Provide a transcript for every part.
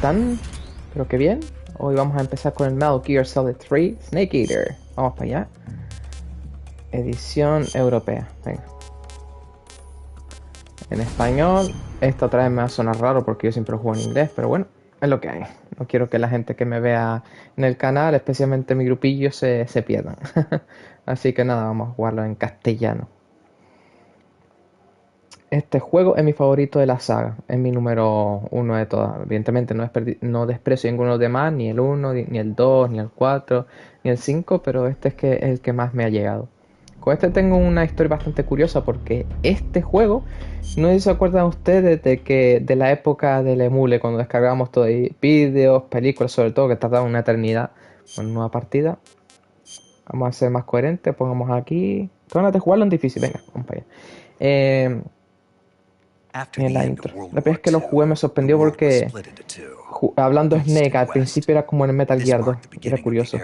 están? Creo que bien. Hoy vamos a empezar con el Metal Gear Solid 3 Snake Eater. Vamos para allá. Edición europea. Venga. En español. Esta otra vez me va a sonar raro porque yo siempre juego en inglés, pero bueno, es lo que hay. No quiero que la gente que me vea en el canal, especialmente mi grupillo, se pierdan. Así que nada, vamos a jugarlo en castellano. Este juego es mi favorito de la saga, es mi número uno de todas. Evidentemente no desprecio ninguno de los demás, ni el 1, ni el 2, ni el 4, ni el 5, pero este es el que más me ha llegado. Con este tengo una historia bastante curiosa porque este juego, no sé si se acuerdan ustedes de la época del emule, cuando descargábamos todo ahí, vídeos, películas sobre todo, que tardaban una eternidad. Una nueva partida. Vamos a ser más coherentes, pongamos aquí. Tengo ganas de jugarlo en difícil, venga, vamos para allá. En la intro. La primera vez que lo jugué me sorprendió porque hablando Snake al principio era como en el Metal Gear 2, era curioso.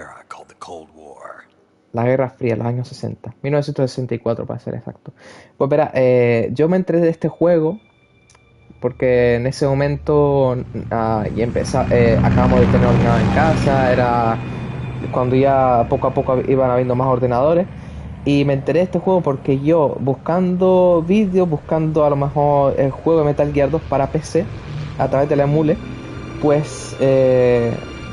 La Guerra Fría, los años 60, 1964 para ser exacto. Pues verá, yo me enteré de este juego porque en ese momento acabamos de tener ordenador en casa, era cuando ya poco a poco iban habiendo más ordenadores. Y me enteré de este juego porque yo, buscando vídeos, buscando a lo mejor el juego de Metal Gear 2 para PC, a través de la emule, pues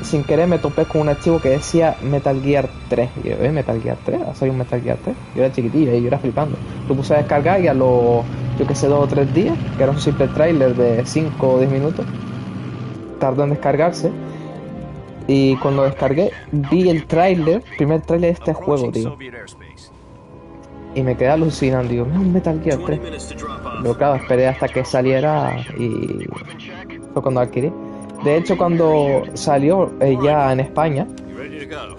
sin querer me topé con un archivo que decía Metal Gear 3. Y yo, ¿Metal Gear 3? ¿Soy un Metal Gear 3? Yo era chiquitillo y yo era flipando. Lo puse a descargar y a los, yo que sé, 2 o 3 días, que era un simple trailer de 5 o 10 minutos, tardó en descargarse. Y cuando descargué, vi el trailer, primer trailer de este juego, tío. Y me quedé alucinando, digo, es un Metal Gear 3. Pero claro, esperé hasta que saliera y fue cuando adquirí. De hecho, cuando salió ya en España,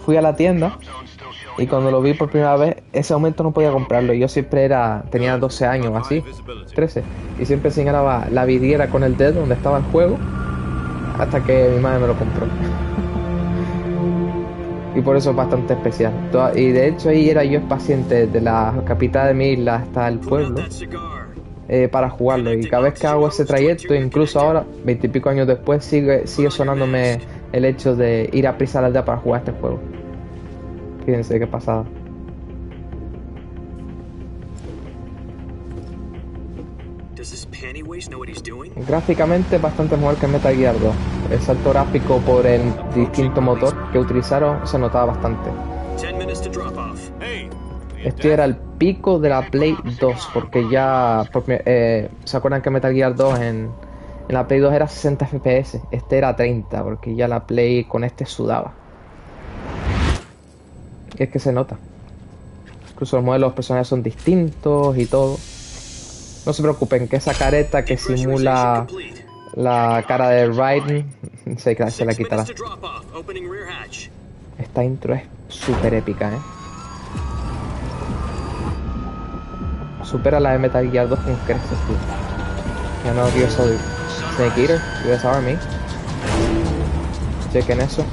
fui a la tienda y cuando lo vi por primera vez, ese momento no podía comprarlo. Yo siempre tenía 12 años así, 13, y siempre señalaba la vidriera con el dedo donde estaba el juego hasta que mi madre me lo compró. Y por eso es bastante especial. Y de hecho ahí era yo paciente de la capital de mi isla hasta el pueblo para jugarlo. Y cada vez que hago ese trayecto, incluso ahora, 20 y pico años después, sigue sonándome el hecho de ir a prisa a la aldea para jugar este juego. Fíjense qué pasada. Gráficamente es bastante mejor que Metal Gear 2. El salto gráfico por el distinto motor que utilizaron se notaba bastante. Este era el pico de la Play 2, porque ya ¿se acuerdan que Metal Gear 2 en la Play 2 era 60 FPS? Este era 30, porque ya la Play con este sudaba. Y es que se nota. Incluso los modelos de los personajes son distintos y todo. No se preocupen, que esa careta que simula la cara de Raiden se la quitará. Esta intro es súper épica, Supera la de Metal Gear 2 con creces, tío. Ya no quiero soy Snake Eater, US Army. Chequen eso.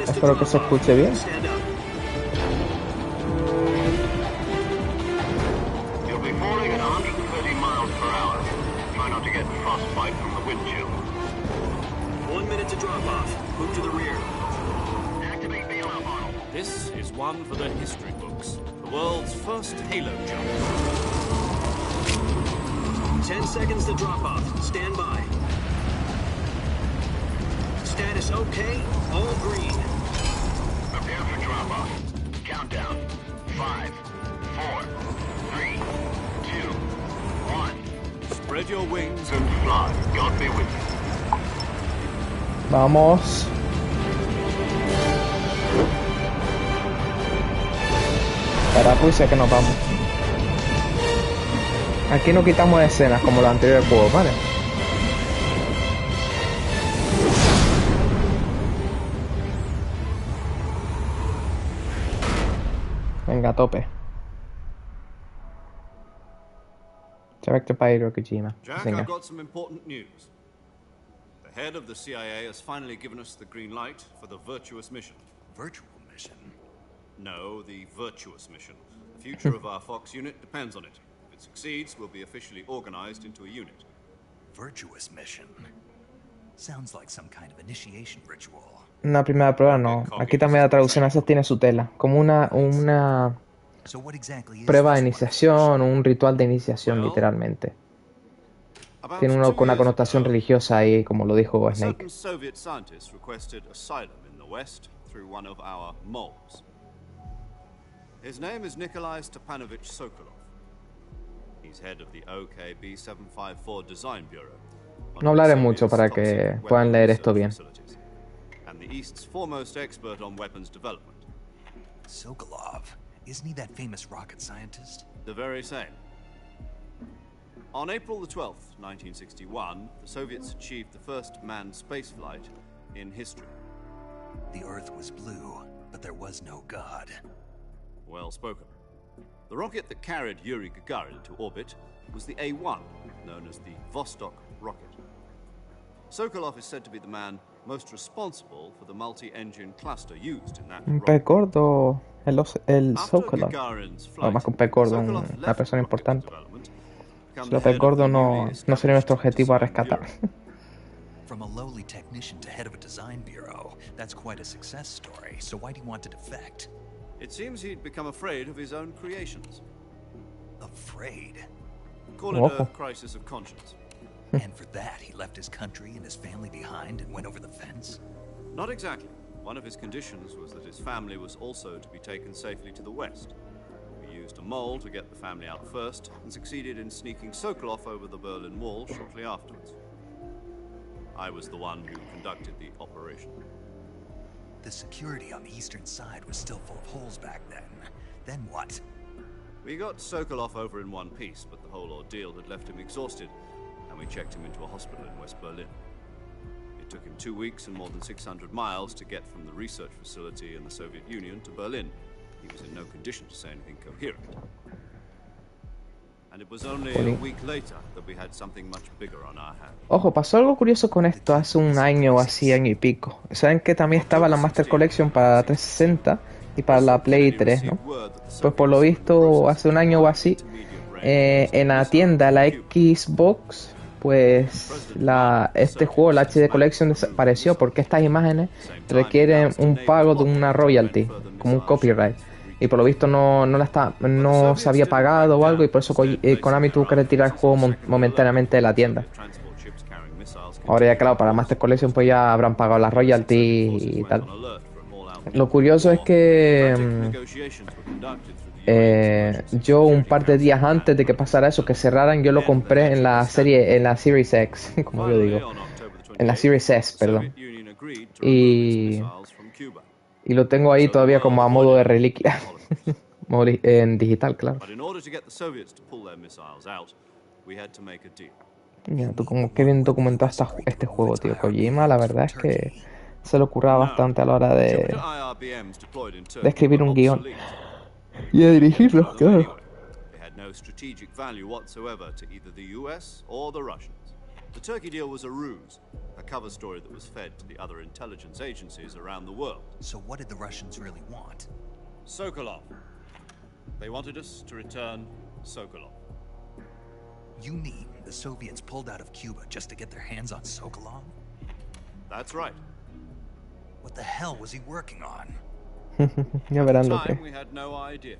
Espero que se escuche bien. This is one for the history books. The world's first Halo jump. 10 seconds to drop off. Stand by. Status okay. All green. Prepare for drop off. Countdown. 5, 4, 3, 2, 1. Spread your wings and fly. God be with you. Vamos. Para pues ya que nos vamos. Aquí no quitamos escenas como los anteriores juegos, ¿vale? Venga, a tope. Directed by Kojima. Jack, Venga. I've got some important news. The head of the CIA has finally given us the green light for the virtuous mission. Virtual mission? No, the Virtuous mission. The future of our Fox unit depends on it. If it succeeds, we'll be officially organized into a unit. Virtuous mission. Sounds like some kind of initiation ritual. Una primera prueba no. Aquí también la traducción a veces tiene su tela. Como una So what exactly is prueba de this iniciación, un ritual de iniciación, Well, literalmente. About Tiene 2 una years connotación ago, religiosa ahí, como lo dijo a Snake. certain Soviet scientist requested asylum in the West through one of our moles. His name is Nikolai Stepanovich Sokolov. He's head of the OKB-754 Design Bureau. one No of the hablaré Soviet's mucho para top que secret puedan weapons leer esto research bien. facilities, and the East's foremost expert on weapons development. Sokolov. Isn't he that famous rocket scientist? The very same. On April the 12th, 1961, the Soviets achieved the first manned spaceflight in history. The Earth was blue, but there was no God. Well spoken. The rocket that carried Yuri Gagarin to orbit was the A-1, known as the Vostok rocket. Sokolov is said to be the man most responsible for the multi-engine cluster used in that Un rocket. pez gordo, el After Sokolov. Gagarin's O flight, más que un pez gordo, Sokolov una left persona rocket importante. development to Si become los the pez head of gordos the no newly sería nuestro established objetivo a Design rescatar. Bureau. From a lowly technician to head of a design bureau, that's quite a success story. So why do you want to defect? It seems he'd become afraid of his own creations. Afraid. Call it a Ojo. crisis of conscience. And for that, he left his country and his family behind and went over the fence? Not exactly. One of his conditions was that his family was also to be taken safely to the west. We used a mole to get the family out first and succeeded in sneaking Sokolov over the Berlin Wall shortly afterwards. I was the one who conducted the operation. The security on the eastern side was still full of holes back then. Then what? We got Sokolov over in one piece, but the whole ordeal had left him exhausted, and we checked him into a hospital in West Berlin. It took him 2 weeks and more than 600 miles to get from the research facility in the Soviet Union to Berlin. He was in no condition to say anything coherent. And it was only a week later that we had something much bigger on our hands. Ojo, pasó algo curioso con esto hace un año o así, año y pico. Saben que también estaba la Master Collection para 360 y para la Play 3, ¿no? Pues por lo visto hace un año o así, en la tienda, la Xbox, pues este juego, la HD Collection, desapareció porque estas imágenes requieren un pago de una royalty, como un copyright. Y por lo visto no se había pagado o algo, y por eso Konami tuvo que retirar el juego momentáneamente de la tienda. Ahora ya claro, para Master Collection pues ya habrán pagado las royalties y tal. Lo curioso es que yo un par de días antes de que pasara eso, que cerraran, yo lo compré en la Series X, como yo digo, en la Series S, perdón. Y lo tengo ahí todavía como a modo de reliquia. En digital, claro. Mira, tú como que bien documentado este juego, tío. Kojima, la verdad es que se lo curraba bastante a la hora de escribir un guión. Y de dirigirlo, claro. The Turkey deal was a ruse, a cover story that was fed to the other intelligence agencies around the world. So what did the Russians really want? Sokolov. They wanted us to return Sokolov. You mean the Soviets pulled out of Cuba just to get their hands on Sokolov? That's right. What the hell was he working on? Ya verán lo At the que time, we had no idea.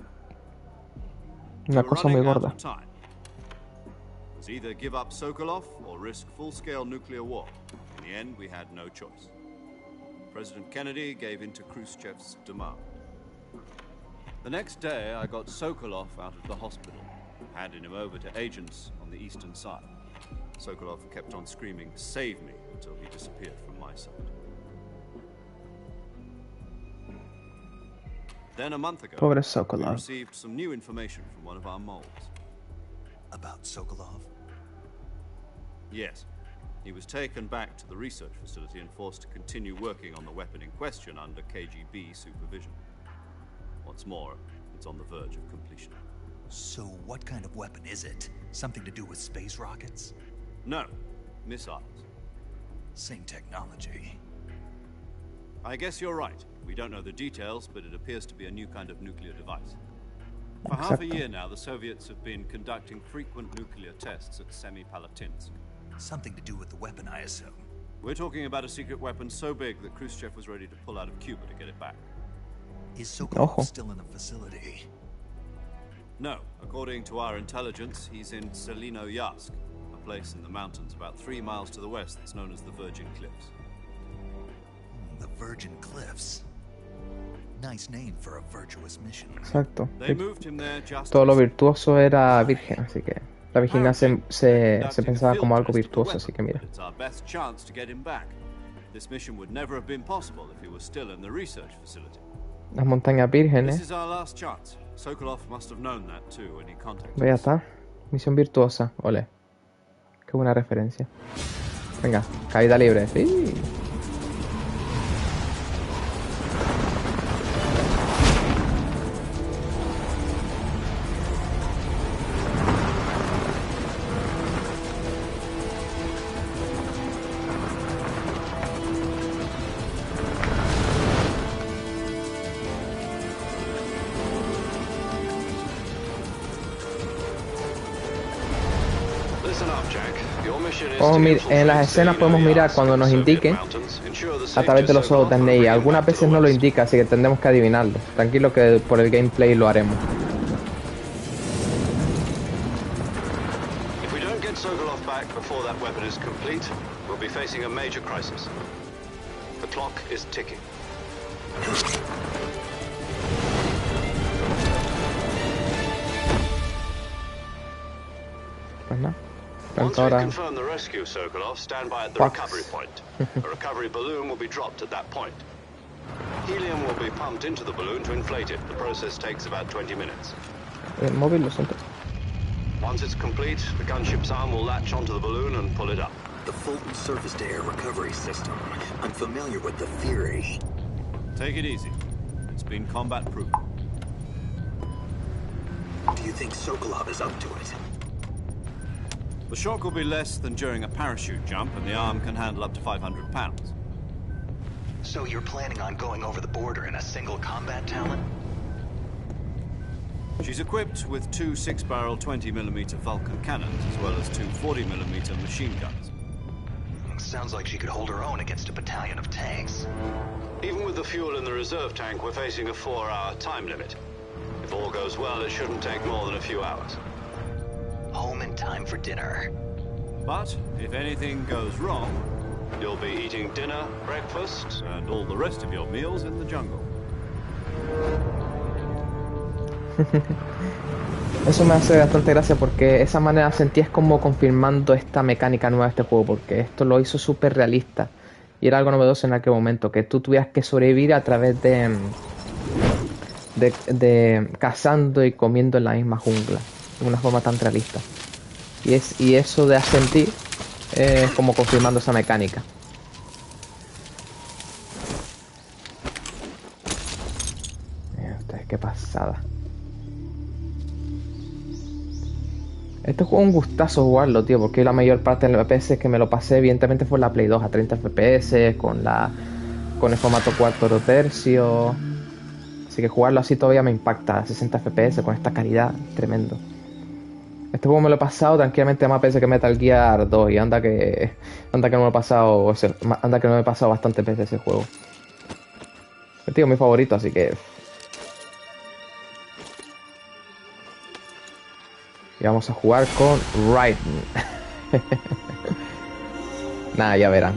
una We were cosa muy running out gorda. of time. It was either give up Sokolov or risk full-scale nuclear war. In the end, we had no choice. President Kennedy gave in to Khrushchev's demand. The next day, I got Sokolov out of the hospital, handed him over to agents on the eastern side. Sokolov kept on screaming, "Save me," until he disappeared from my sight. Then a month ago, Pobre we Sokolov. received some new information from one of our moles. About Sokolov? Yes. He was taken back to the research facility and forced to continue working on the weapon in question under KGB supervision. What's more, it's on the verge of completion. So what kind of weapon is it? Something to do with space rockets? No, missiles. Same technology. I guess you're right. We don't know the details, but it appears to be a new kind of nuclear device. For half a year now, the Soviets have been conducting frequent nuclear tests at Semipalatinsk. Something to do with the weapon, I assume. We're talking about a secret weapon so big that Khrushchev was ready to pull out of Cuba to get it back. Is Sokolov still in the facility? No. According to our intelligence, he's in Selinoyarsk, a place in the mountains about 3 miles to the west that's known as the Virgin Cliffs. The Virgin Cliffs. Nice name for a virtuous mission. Exacto. They moved him there just Todo lo virtuoso era virgen, así que la virginidad se pensaba como algo virtuoso, así que mira. It's our best chance to get him back. This mission would never have been possible if he was still in the research facility. Las montañas This vírgenes. is our last chance. Sokolov must have known that too when he contacted Ya us. está. Misión virtuosa. Ole. Qué buena referencia. Venga, caída libre. Sí. En las escenas podemos mirar cuando nos indiquen a través de los ojos de Ney. Algunas veces no lo indica, así que tendremos que adivinarlo. Tranquilo que por el gameplay lo haremos. If we don't get Sokolov back before that weapon is complete, we'll be facing a major crisis. The clock is ticking. Pues nada. Once Tanto we ahora. confirm the rescue, Sokolov, stand by at the Fox. recovery point. A recovery balloon will be dropped at that point. Helium will be pumped into the balloon to inflate it. The process takes about 20 minutes. El móvil, lo siento. Once it's complete, the gunship's arm will latch onto the balloon and pull it up. The Fulton surface-to-air recovery system. I'm familiar with the theory. Take it easy. It's been combat-proof. Do you think Sokolov is up to it? The shock will be less than during a parachute jump, and the arm can handle up to 500 pounds. So you're planning on going over the border in a single combat talent? She's equipped with 2 6-barrel 20mm Vulcan cannons, as well as 2 40mm machine guns. Sounds like she could hold her own against a battalion of tanks. Even with the fuel in the reserve tank, we're facing a 4-hour time limit. If all goes well, it shouldn't take more than a few hours. Home in time for dinner. But if anything goes wrong, you'll be eating dinner, breakfast, and all the rest of your meals in the jungle. Eso me hace bastante gracia porque esa manera sentías como confirmando esta mecánica nueva de este juego, porque esto lo hizo súper realista y era algo novedoso en aquel momento, que tú tuvieras que sobrevivir a través de cazando y comiendo en la misma jungla de una forma tan realista, y eso de asentir como confirmando esa mecánica. Mira ustedes, qué pasada. Este juego es un gustazo jugarlo, tío, porque la mayor parte de las veces que me lo pasé, evidentemente, fue en la Play 2 a 30 FPS, con el formato 4 tercio. Así que jugarlo así todavía me impacta, a 60 FPS, con esta calidad, tremendo. Este juego me lo he pasado tranquilamente más veces que Metal Gear 2, y anda que no me lo he pasado, anda que no me he pasado bastantes veces ese juego. Es, tío, mi favorito, así que... Y vamos a jugar con Raiden. Nada, ya verán.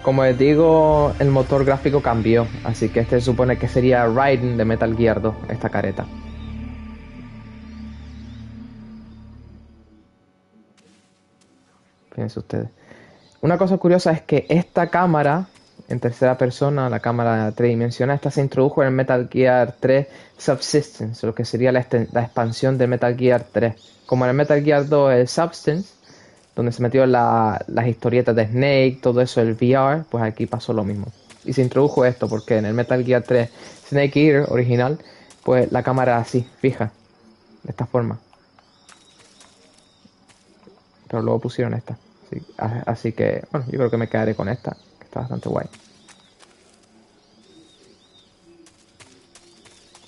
Como les digo, el motor gráfico cambió, así que este se supone que sería Raiden de Metal Gear 2, esta careta. Fíjense ustedes. Una cosa curiosa es que esta cámara en tercera persona, la cámara tridimensional, esta se introdujo en el Metal Gear 3 Subsistence, lo que sería la expansión del Metal Gear 3. Como en el Metal Gear 2 el Substance, donde se metió las historietas de Snake, todo eso, el VR, pues aquí pasó lo mismo. Y se introdujo esto porque en el Metal Gear 3 Snake Eater original, pues la cámara era así, fija, de esta forma. Pero luego pusieron esta. Así que, bueno, yo creo que me quedaré con esta, que está bastante guay.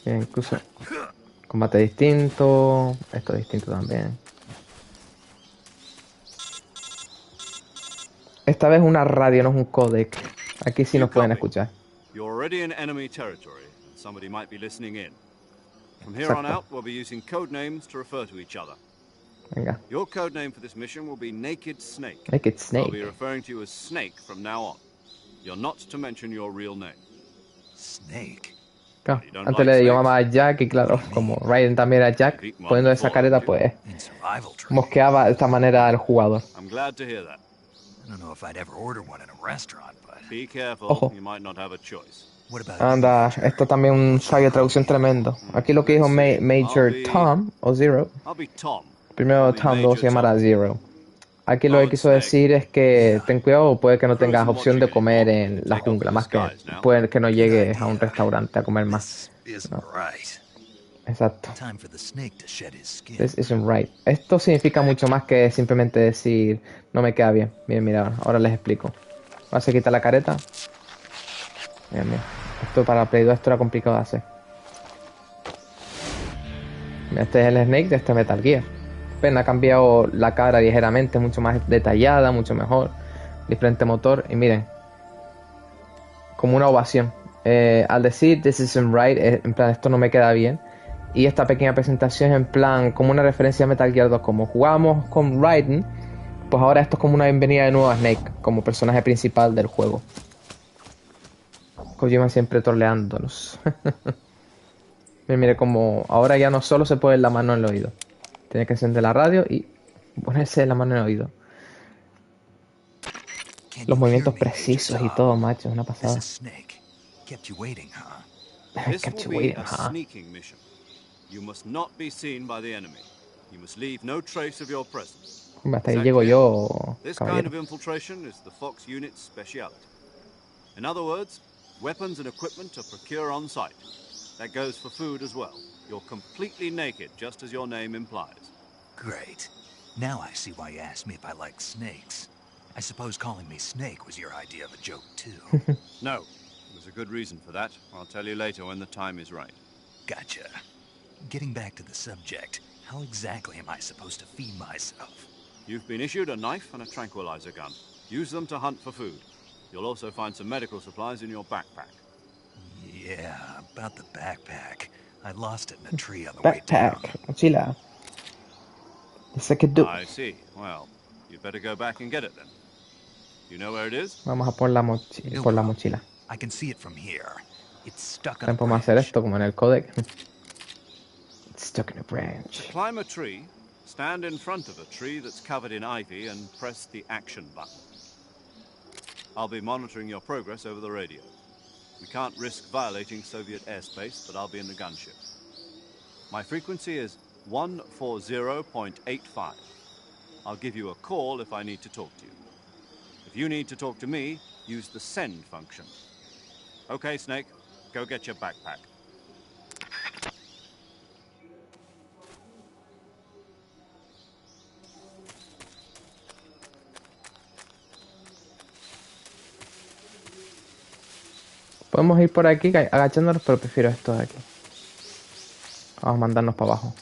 Bien, incluso combate distinto. Esto es distinto también. Esta vez una radio, no es un codec. Aquí sí You nos pueden copy? escuchar. You're already in enemy territory, and somebody might be listening in. From here on Exacto. out, we'll be using code names to refer to each other. Venga. Your code name for this mission will be Naked Snake. Make it I'll be Snake. referring to you as Snake from now on. You're not to mention your real name. Snake. Claro, You don't antes like le snakes? llamaba Jack y claro, como Raiden también era Jack, You've eaten one poniendo esa before, careta haven't you? pues In survival training. mosqueaba de esta manera al jugador. I'm glad to hear that. I don't know if I'd ever order one in a restaurant, but Be careful, Ojo. you might not have a choice. what about Anda, you, Major? esto también un fallo de traducción tremendo. Aquí lo que dijo Major Tom o Zero, I'll be Tom. primero Call me Tom luego se Major llamará Tom. Zero. Aquí lo que quiso decir es que ten cuidado, puede que no tengas opción de comer en la jungla, más que puede que no llegues a un restaurante a comer más. This isn't No. right. Exacto. Time for the snake to shed his skin. This isn't right. Esto significa mucho más que simplemente decir no me queda bien. Bien, mira, ahora les explico. Vas a quitar la careta. Bien, bien. Esto para Play 2 esto era complicado de hacer. Este es el Snake de este Metal Gear. Ven, ha cambiado la cara ligeramente, mucho más detallada, mucho mejor. Diferente motor. Y miren, como una ovación. Al decir this isn't right, en plan esto no me queda bien. Y esta pequeña presentación es en plan como una referencia a Metal Gear 2. Como jugamos con Raiden, pues ahora esto es como una bienvenida de nuevo a Snake como personaje principal del juego. Kojima siempre troleándonos. Mire, como ahora ya no solo se pone la mano en el oído. Tiene que encender la radio y ponerse la mano en el oído. Can Los you movimientos hear me, Major precisos y Tom? todo, macho, es una This pasada. is Snake. Kept you waiting, huh? This Kept will you be waiting, a huh? sneaking mission. You must not be seen by the enemy. You must leave no trace of your presence. Hombre, hasta ahí Is that llego clear? yo, This kind caballero. of infiltration is the Fox unit's speciality. In other words, weapons and equipment are procured on site. That goes for food as well. You're completely naked, just as your name implies. Great. Now I see why you asked me if I like snakes. I suppose calling me Snake was your idea of a joke, too. No, there's a good reason for that. I'll tell you later when the time is right. Gotcha. Getting back to the subject, how exactly am I supposed to feed myself? You've been issued a knife and a tranquilizer gun. Use them to hunt for food. You'll also find some medical supplies in your backpack. Yeah, about the backpack. I lost it in a tree on the way down. Backpack, mochila. Yes, I could do. I see. Well, you'd better go back and get it then. You know where it is? Vamos a por la mochila. No Por la problem. mochila. I can see it from here. It's stuck on a También podemos hacer branch. esto como en el codec. It's stuck in a branch. To climb a tree, stand in front of a tree that's covered in ivy and press the action button. I'll be monitoring your progress over the radio. We can't risk violating Soviet airspace, but I'll be in the gunship. My frequency is 140.85. I'll give you a call if I need to talk to you. If you need to talk to me, use the send function. Okay, Snake, go get your backpack. Podemos ir por aquí agachándonos, pero prefiero esto de aquí. Vamos a mandarnos para abajo.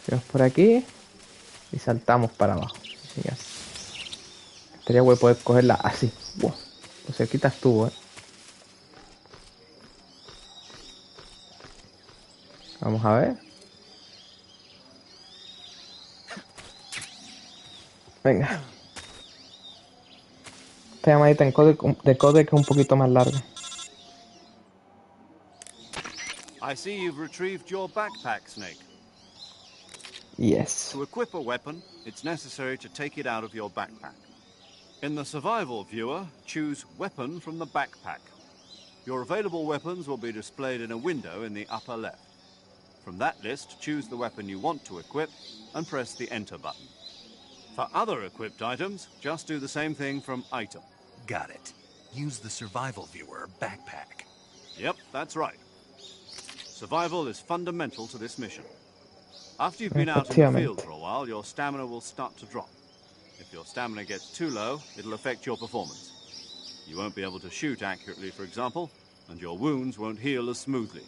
Vamos por aquí y saltamos para abajo. Así es. Estaría guay poder cogerla así. Wow. Pues cerquita estuvo, Vamos a ver. Venga. Esta llamadita de codec es un poquito más larga. I see you've retrieved your backpack, Snake. Yes. To equip a weapon, it's necessary to take it out of your backpack. In the survival viewer, choose Weapon from the backpack. Your available weapons will be displayed in a window in the upper left. From that list, choose the weapon you want to equip and press the Enter button. For other equipped items, just do the same thing from Item. Got it. Use the survival viewer backpack. Yep, that's right. Survival is fundamental to this mission. After you've been out in the field for a while, your stamina will start to drop. If your stamina gets too low, it'll affect your performance. You won't be able to shoot accurately, for example, and your wounds won't heal as smoothly.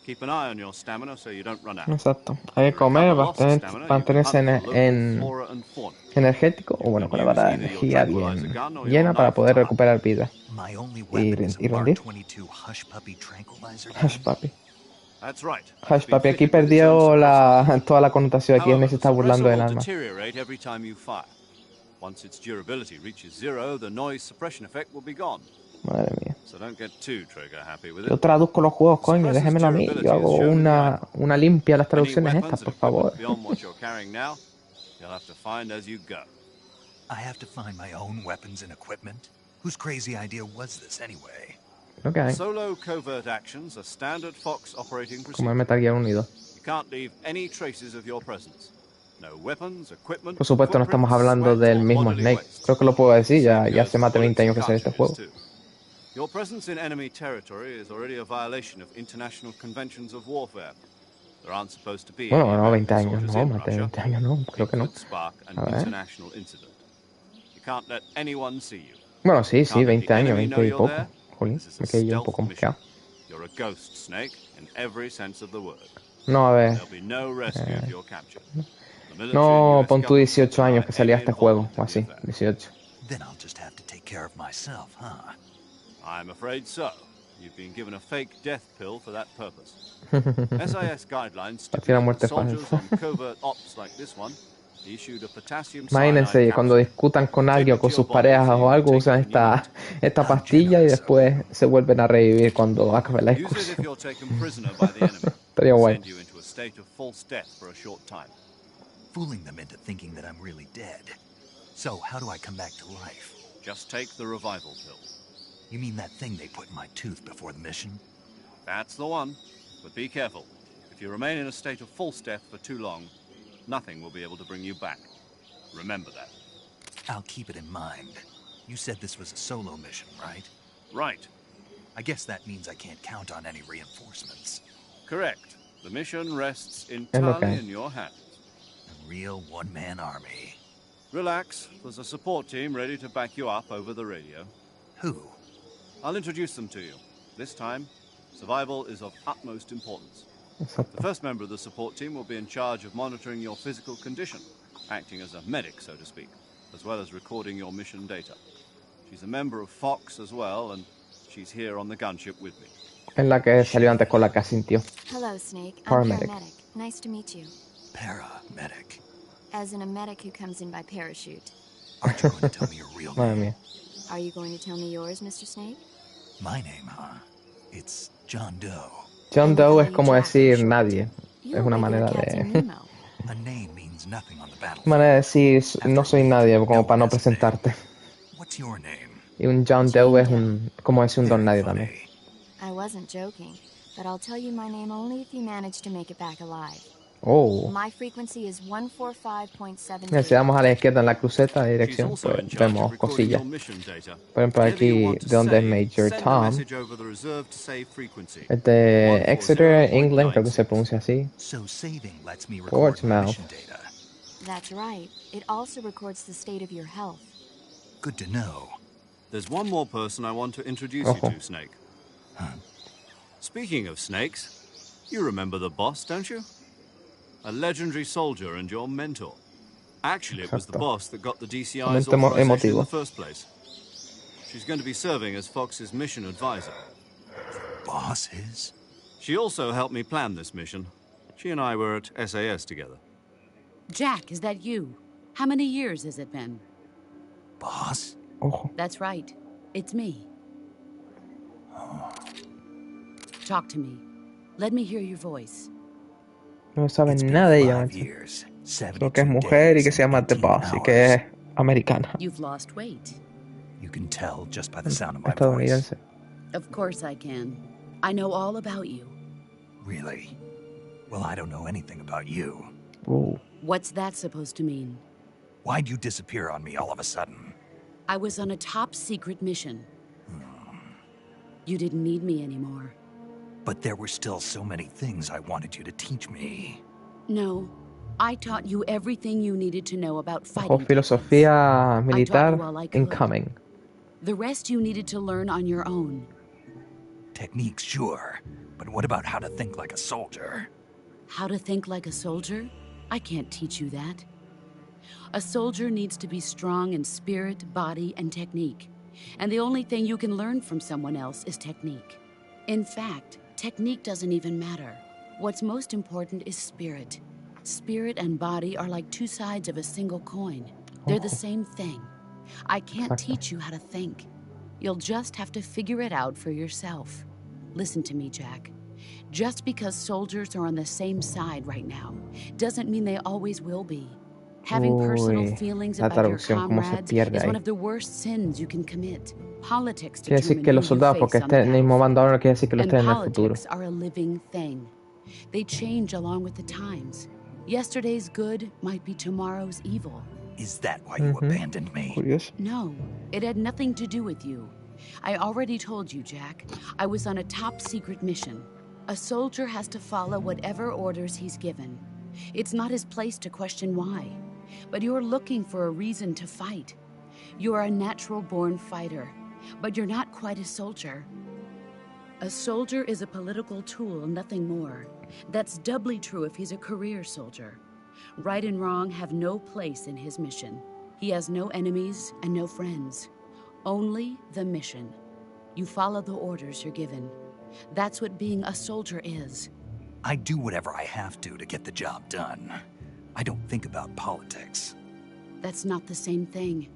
Keep an eye on your stamina so you don't run out. Exacto. Hay que comer, mantenerse energético, o bueno, con la barra de energía bien llena para poder recuperar vida. My only Y weapon is a rendir. Mark 22 Hush Puppy tranquilizer gun. Hush Papi. That's right. Hush Papi. Aquí perdió toda la connotación. Aquí se está burlando del arma. Deteriorate every time you fire. Once its durability reaches zero, the noise suppression effect will be gone. Madre mía. So don't get too trigger happy with Yo it. traduzco los juegos, coño. Déjemelo a mí. Yo hago una limpia a las Any traducciones weapons estas, and por favor. equipment beyond what you're carrying now, you'll have to find as you go. I have to find my own weapons and equipment? Whose crazy idea was this anyway? Lo que hay. Solo covert actions are standard Fox operating Como procedure. el Metal Gear 1 y 2. You can't leave any traces of your presence. No weapons, equipment, Por supuesto, no estamos footprints, hablando sweat, del or mismo bodily Snake. waste. Creo que lo puedo decir, ya Same hace goes más de for 20 años que bullets salió and este juego. cartridges, too. Your presence in enemy territory is already a violation of international conventions of warfare. There aren't supposed to be Bueno, any no, 20 American años soldiers no, in más de Russia. 20 años no, creo que It no. could spark an A ver. international incident. You can't let anyone see you. Bueno, sí, Can't let 20 the años, enemy 20 know y you're poco. there. Jolín, This is a me quedé yo un stealth poco mission. mosqueado. You're a ghost, Snake, in every sense of the word. No, a ver. There'll be no rescue if you're captured. The military No, and US pon tú government 18 años que deny salía any este juego, involvement o in así, the affair. 18. Then I'll just have to take care of myself, huh? I'm afraid so. You've been given a fake death pill for that purpose. SIS guidelines Hacía muerte stipulate that soldiers falsa. on covert ops like this one issued a potassium Imagínense cyanide cuando capsule. discutan con Take alguien it o con to your sus body parejas so you o can algo, take usan it when you esta How pastilla y generous of después them. se vuelven a revivir cuando acabe la Use it if discusión. you're taken prisoner by the enemy. Estaría guay. Send you into a state of false death for a short time. Fooling them into thinking that I'm really dead. So, how do I come back to life? Just take the revival pill. You mean that thing they put in my tooth before the mission? That's the one. But be careful. If you remain in a state of false death for too long, nothing will be able to bring you back. Remember that. I'll keep it in mind. You said this was a solo mission, right? Right. I guess that means I can't count on any reinforcements. Correct. The mission rests lo que entirely hay. in your hands. A real one-man army. Relax. There's a support team ready to back you up over the radio. Who? I'll introduce them to you. This time, survival is of utmost importance. The Exacto. first member of the support team will be in charge of monitoring your physical condition, acting as a medic, so to speak, as well as recording your mission data. She's a member of Fox as well, and she's here on the gunship with me. Es la que salió antes con la que asintió. Hello, Snake. I'm Paramedic. paramedic. Nice to meet you. Paramedic. As in a medic who comes in by parachute. Aren't you going to tell me your real Madre name? mía. Are you going to tell me yours, Mr. Snake? My name, huh? It's John Doe. John And Doe we'll es call you como Jack decir for short. nadie. You're Es a una regular manera Captain de... Nemo. A name means nothing on the battlefield. manera de decir no soy nadie, como para no presentarte. What's your name? Y un John Doe es como decir un don nadie Very también. funny. I wasn't joking, but I'll tell you my name only if you manage to make it back alive. Oh. My frequency is Mira, si 145.73. damos a la izquierda en la cruceta de She's dirección, also pues in charge of vemos recording cosillas. your mission data. Por ejemplo, Whatever you aquí want to de donde es say, Major send a Tom, message over the reserved save frequency. es de Exeter, England, creo que se 140.96. pronuncia así. So saving lets me record my Portsmouth. mission data. That's right. It also records the state of your health. Good to know. There's one more person I want to introduce Ojo. you to, Snake. Speaking of snakes, you remember the boss, don't you? A legendary soldier and your mentor. Actually, it was the Exacto. boss that got the DCI's Momento authorization in emotivo. the first place. She's going to be serving as Fox's mission advisor. Boss is? She also helped me plan this mission. She and I were at SAS together. Jack, is that you? How many years has it been? Boss? Ojo. That's right. It's me. Talk to me. Let me hear your voice. No saben It's been nada de ella, 5 macho. years, Solo que es 72 mujer y days, que se llama and The 18 Boss y que es hours. americana. You've lost weight. You can tell just by the sound of my voice. Estadounidense. Of course I can. I know all about you. Really? Well, I don't know anything about you. What's that supposed to mean? Why'd you disappear on me all of a sudden? I was on a top secret mission. You didn't need me anymore. But there were still so many things I wanted you to teach me. No. I taught you everything you needed to know about Ojo, fighting. filosofía militar you all I could. incoming. The rest you needed to learn on your own. Techniques, sure. But what about how to think like a soldier? How to think like a soldier? I can't teach you that. A soldier needs to be strong in spirit, body, and technique. And the only thing you can learn from someone else is technique. In fact, technique doesn't even matter. What's most important is spirit. Spirit and body are like two sides of a single coin. They're the same thing. I can't teach you how to think. You'll just have to figure it out for yourself. Listen to me, Jack. Just because soldiers are on the same side right now doesn't mean they always will be. Having personal feelings la about your traducción, cómo se comrades pierde is one ahí. of the worst sins you can commit. Politics Quiere decir determine que who los you soldados, face porque on the estén en el mismo bando ahora, no quiere decir que lo and estén en el futuro. politics are a living thing. They change along with the times. Yesterday's good might be tomorrow's evil. Is that why you abandoned me? Curioso. No, it had nothing to do with you. I already told you, Jack. I was on a top-secret mission. A soldier has to follow whatever orders he's given. It's not his place to question why. But you're looking for a reason to fight. You are a natural-born fighter, but you're not quite a soldier. A soldier is a political tool, nothing more. That's doubly true if he's a career soldier. Right and wrong have no place in his mission. He has no enemies and no friends. Only the mission. You follow the orders you're given. That's what being a soldier is. I do whatever I have to get the job done. I don't think about politics. That's not the same thing.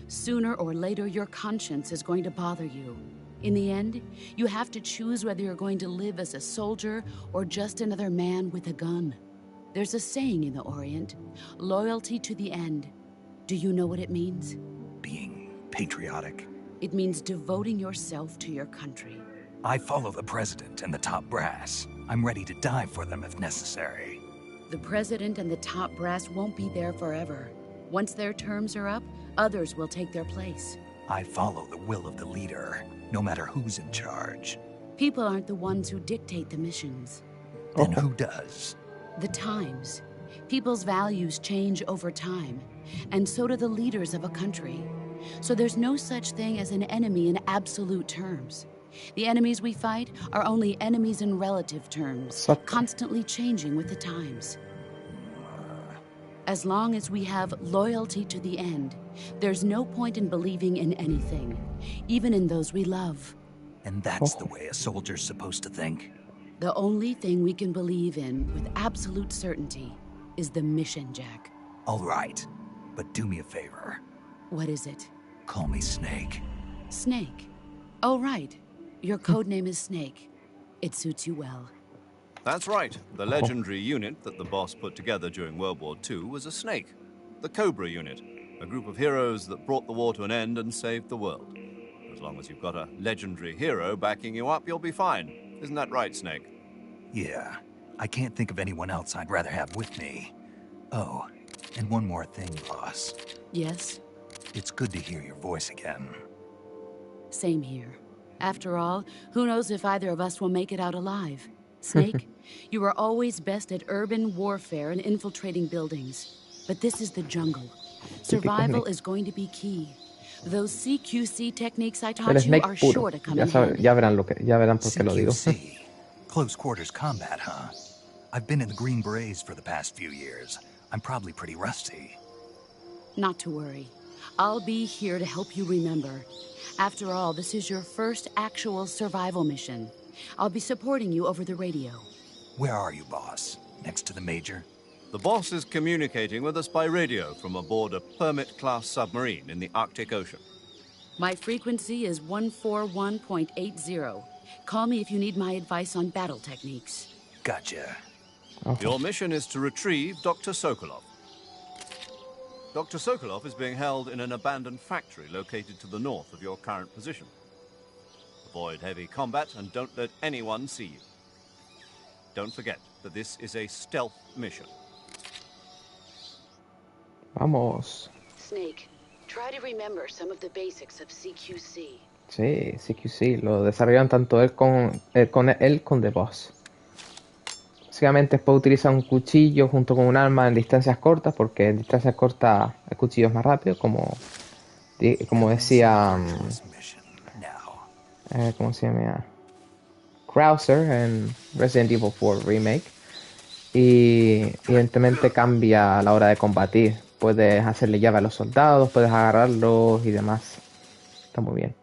Sooner or later, your conscience is going to bother you. In the end, you have to choose whether you're going to live as a soldier or just another man with a gun. There's a saying in the Orient, loyalty to the end. Do you know what it means? Being patriotic. It means devoting yourself to your country. I follow the president and the top brass. I'm ready to die for them if necessary. The president and the top brass won't be there forever. Once their terms are up, others will take their place. I follow the will of the leader, no matter who's in charge. People aren't the ones who dictate the missions. Then who does? The times. People's values change over time, and so do the leaders of a country. So there's no such thing as an enemy in absolute terms. The enemies we fight are only enemies in relative terms, constantly changing with the times. As long as we have loyalty to the end, there's no point in believing in anything, even in those we love. And that's the way a soldier's supposed to think? The only thing we can believe in with absolute certainty is the mission, Jack. All right, but do me a favor. What is it? Call me Snake. Snake. Oh, right. Your code name is Snake. It suits you well. That's right. The legendary unit that the boss put together during World War II was a snake. The Cobra unit, a group of heroes that brought the war to an end and saved the world. As long as you've got a legendary hero backing you up, you'll be fine. Isn't that right, Snake? Yeah. I can't think of anyone else I'd rather have with me. Oh, and one more thing, boss. Yes? It's good to hear your voice again. Same here. After all, who knows if either of us will make it out alive? Snake, you are always best at urban warfare and infiltrating buildings. But this is the jungle. Survival is going to be key. Those CQC techniques I El taught you Snake are puro. sure to come Ya, in handy. ya verán ya verán por qué lo digo. CQC. Close quarters combat, huh? I've been in the Green Berets for the past few years. I'm probably pretty rusty. Not to worry. I'll be here to help you remember. After all, this is your first actual survival mission. I'll be supporting you over the radio. Where are you, boss? Next to the Major? The boss is communicating with us by radio from aboard a Permit-class submarine in the Arctic Ocean. My frequency is 141.80. Call me if you need my advice on battle techniques. Gotcha. Your mission is to retrieve Dr. Sokolov. Dr. Sokolov is being held in an abandoned factory located to the north of your current position. Avoid heavy combat and don't let anyone see you. Don't forget that this is a stealth mission. Vamos. Snake, try to remember some of the basics of CQC. Sí, CQC. Lo desarrollaron tanto él con The Boss. Básicamente después utiliza un cuchillo junto con un arma en distancias cortas, porque en distancias cortas el cuchillo es más rápido, como decía... ¿cómo se llama? Krauser en Resident Evil 4 Remake. Y evidentemente cambia a la hora de combatir. Puedes hacerle llave a los soldados, puedes agarrarlos y demás. Está muy bien.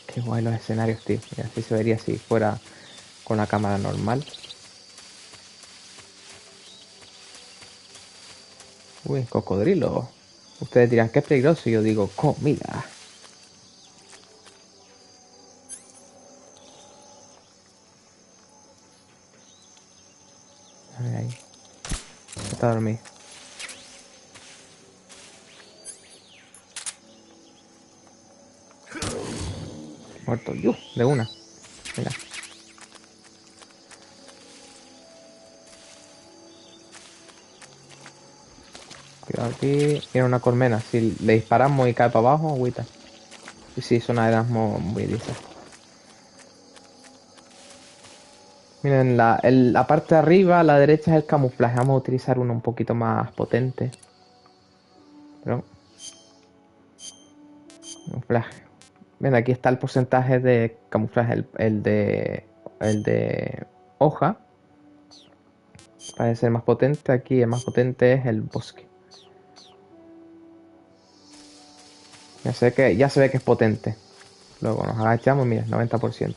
Qué guay los escenarios, tío. Mira, así se vería si fuera con la cámara normal. Uy, cocodrilo. Ustedes dirán que es peligroso y yo digo comida. A ver ahí. Está dormido. Muerto. De una. Mira. Cuidado aquí. Tiene una colmena. Si le disparamos y cae para abajo, agüita. Y sí, es una de las muy lisas. Miren, la parte de arriba, a la derecha es el camuflaje. Vamos a utilizar uno un poquito más potente. Pero... camuflaje. Ven, aquí está el porcentaje de camuflaje, el de hoja. Parece ser más potente. Aquí el más potente es el bosque. Ya se ve que es potente. Luego nos agachamos, mira, 90%.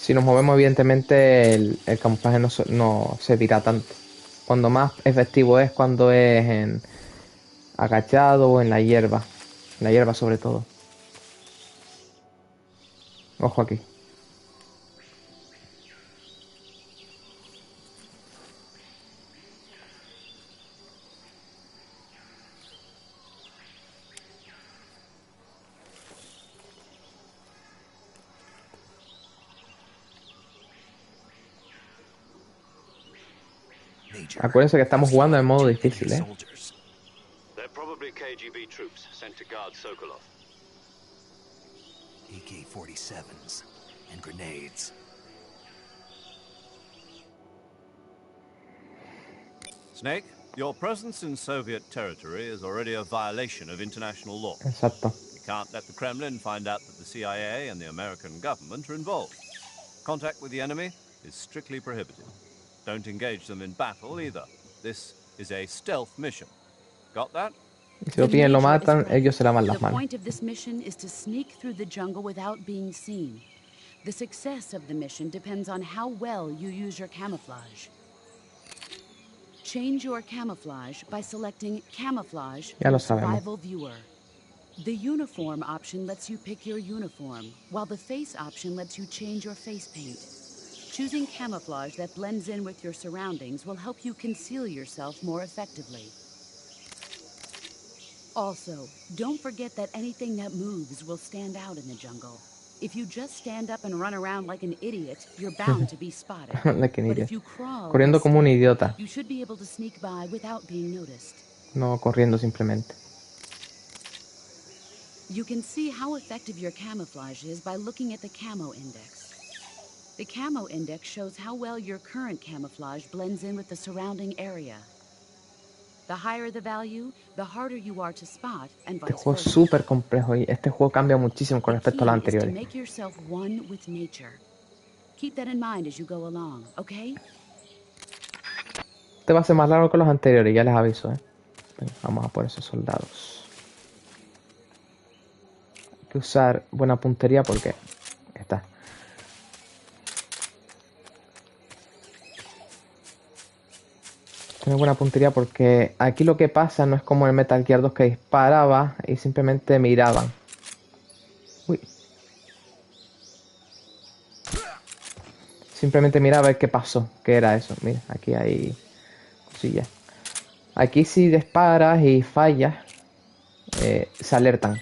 Si nos movemos, evidentemente, el camuflaje no se vira tanto. Cuando más efectivo es cuando es en agachado o en la hierba. En la hierba sobre todo. Ojo aquí. Acuérdense que estamos jugando en modo difícil, ¿eh? They're probably KGB troops sent to guard Sokolov. AK-47s and grenades. Snake, your presence in Soviet territory is already a violation of international law. Exacto. You can't let the Kremlin find out that the CIA and the American government are involved. Contact with the enemy is strictly prohibited. Don't engage them in battle either. This is a stealth mission. Got that? Si lo pillan y lo matan, ellos se lavan las The manos. point of this mission is to sneak through the jungle without being seen. The success of the mission depends on how well you use your camouflage. Change your camouflage by selecting Camouflage Ya lo from sabemos. Survival Viewer. The Uniform option lets you pick your uniform, while the Face option lets you change your face paint. Choosing camouflage that blends in with your surroundings will help you conceal yourself more effectively. Also, don't forget that anything that moves will stand out in the jungle. If you just stand up and run around like an idiot, you're bound to be spotted. Like an But idiot. if you crawl Corriendo como un instead, idiota. you should be able to sneak by without being noticed. No corriendo simplemente. You can see how effective your camouflage is by looking at the camo index. The camo index shows how well your current camouflage blends in with the surrounding area. The higher the value, the harder you are to spot, and Este vice juego es versa. súper complejo y este juego cambia muchísimo con The respecto a los key is to anteriores. make yourself one with nature. Keep that in mind as you go along, okay? Este va a ser más largo que los anteriores, ya les aviso, ¿eh? Venga, vamos a por esos soldados. Hay que usar buena puntería porque... ya está. Tener buena puntería porque aquí lo que pasa no es como en el Metal Gear 2 que disparaba y simplemente miraban. Uy. Simplemente miraba a ver qué pasó, qué era eso. Mira, aquí hay cosillas. Aquí si disparas y fallas, se alertan.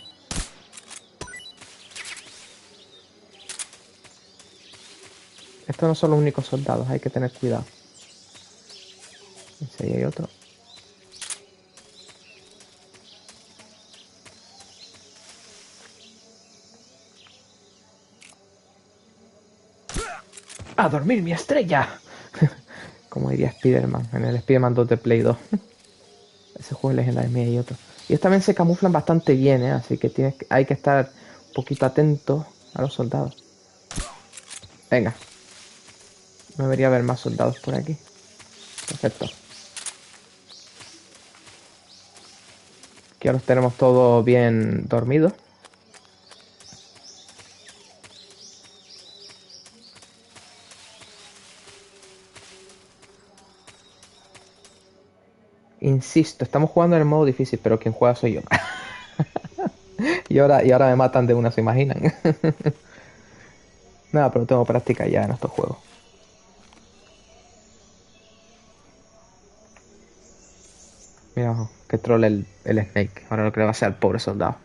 Estos no son los únicos soldados, hay que tener cuidado. Ese ahí hay otro. ¡A dormir, mi estrella! Como diría Spider-Man en el Spider-Man 2 de Play 2. Ese juego es legendario, mira, hay otro. Y ellos también se camuflan bastante bien, ¿eh? Así que hay que estar un poquito atento a los soldados. Venga. No debería haber más soldados por aquí. Perfecto. Aquí ahora los tenemos todos bien dormidos. Insisto, estamos jugando en el modo difícil, pero quien juega soy yo. y ahora me matan de una, ¿se imaginan? Nada, pero tengo práctica ya en estos juegos. Mira, ojo, que troll el Snake. Ahora lo que le va a hacer al pobre soldado.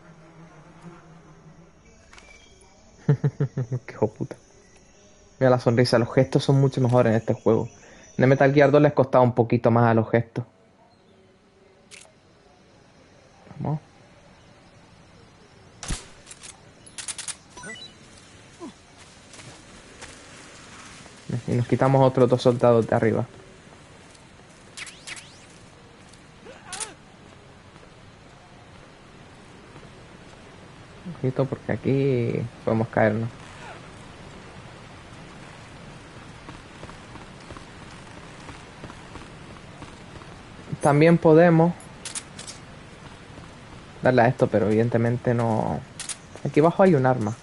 Qué hijo puta. Mira la sonrisa, los gestos son mucho mejores en este juego. En el Metal Gear 2 les costaba un poquito más a los gestos. Vamos. Y nos quitamos otros dos soldados de arriba. Ojito porque aquí podemos caernos. También podemos darle a esto, pero evidentemente no... Aquí abajo hay un arma.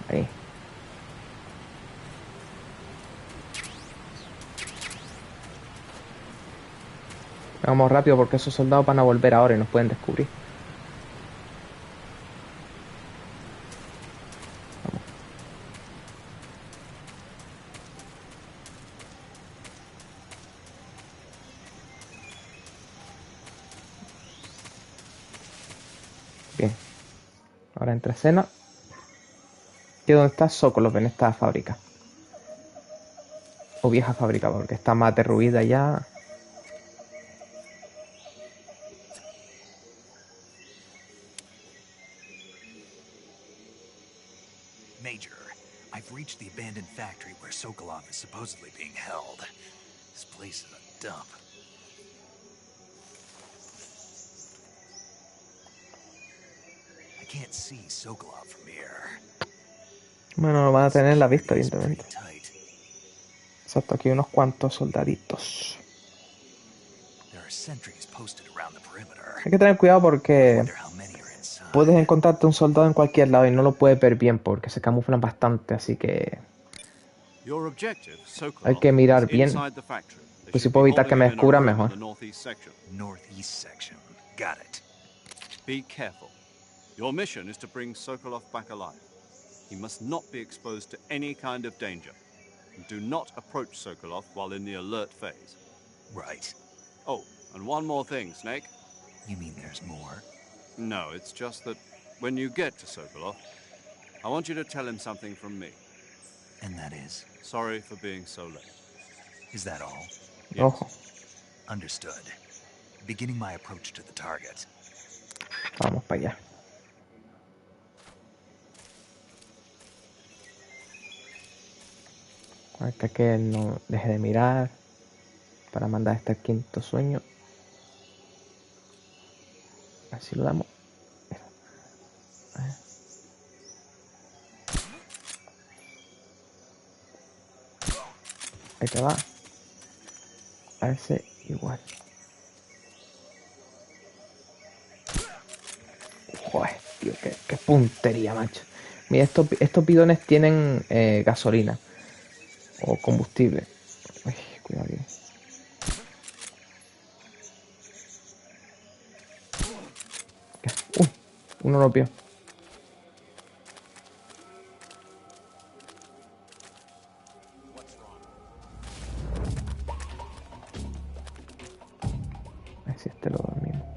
Ahí. Vamos rápido porque esos soldados van a volver ahora y nos pueden descubrir. Vamos. Bien. Ahora entra escena. Aquí es donde está Sokolov, en esta fábrica. O vieja fábrica, porque está más derruida ya. Major, I've reached the abandoned factory where Sokolov is supposedly being held. This place is a dump. I can't see Sokolov from here. Bueno, lo van a tener en la vista, It's pretty evidentemente. tight. Exacto, aquí unos cuantos soldaditos. There are sentries posted around the perimeter. Hay que tener cuidado porque Wonder how many are inside. puedes encontrarte un soldado en cualquier lado y no lo puedes ver bien porque se camuflan bastante, así que Your objective, Sokolov, hay que mirar is bien. inside the factory. They Pues si should puedo be evitar que holding me him in a descubran, room in mejor. the northeast section. Northeast section. Got it. Be careful. Your mission is to bring Sokolov back alive. He must not be exposed to any kind of danger. And do not approach Sokolov while in the alert phase. Right. Oh, and one more thing, Snake. You mean there's more? No, it's just that when you get to Sokolov, I want you to tell him something from me. And that is? Sorry for being so late. Is that all? Yes. Ojo, Understood. Beginning my approach to the target. vamos para allá. Hasta que él no deje de mirar para mandar este quinto sueño. Así lo damos. Ahí te va. A ese igual. Joder, tío, qué puntería, macho. Mira, estos bidones tienen gasolina o combustible. Uy, cuidado aquí. Uy, uno lo vio. A ver si este lo dormimos.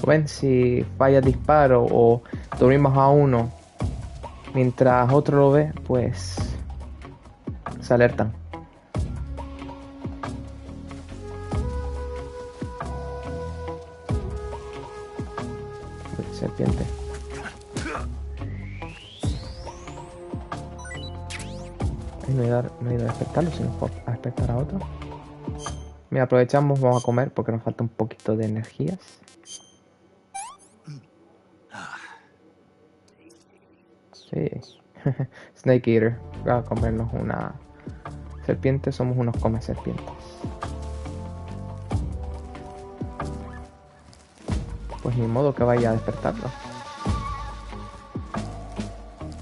ven, si falla el disparo o dormimos a uno mientras otro lo ve, pues se alertan. Uy, serpiente. Ay, no he ido a despertarlo, sino a despertar a otro. Mira, aprovechamos, vamos a comer porque nos falta un poquito de energías. Sí. Snake Eater. Vamos a comernos una serpiente, somos unos come serpientes. Pues ni modo que vaya a despertarlo.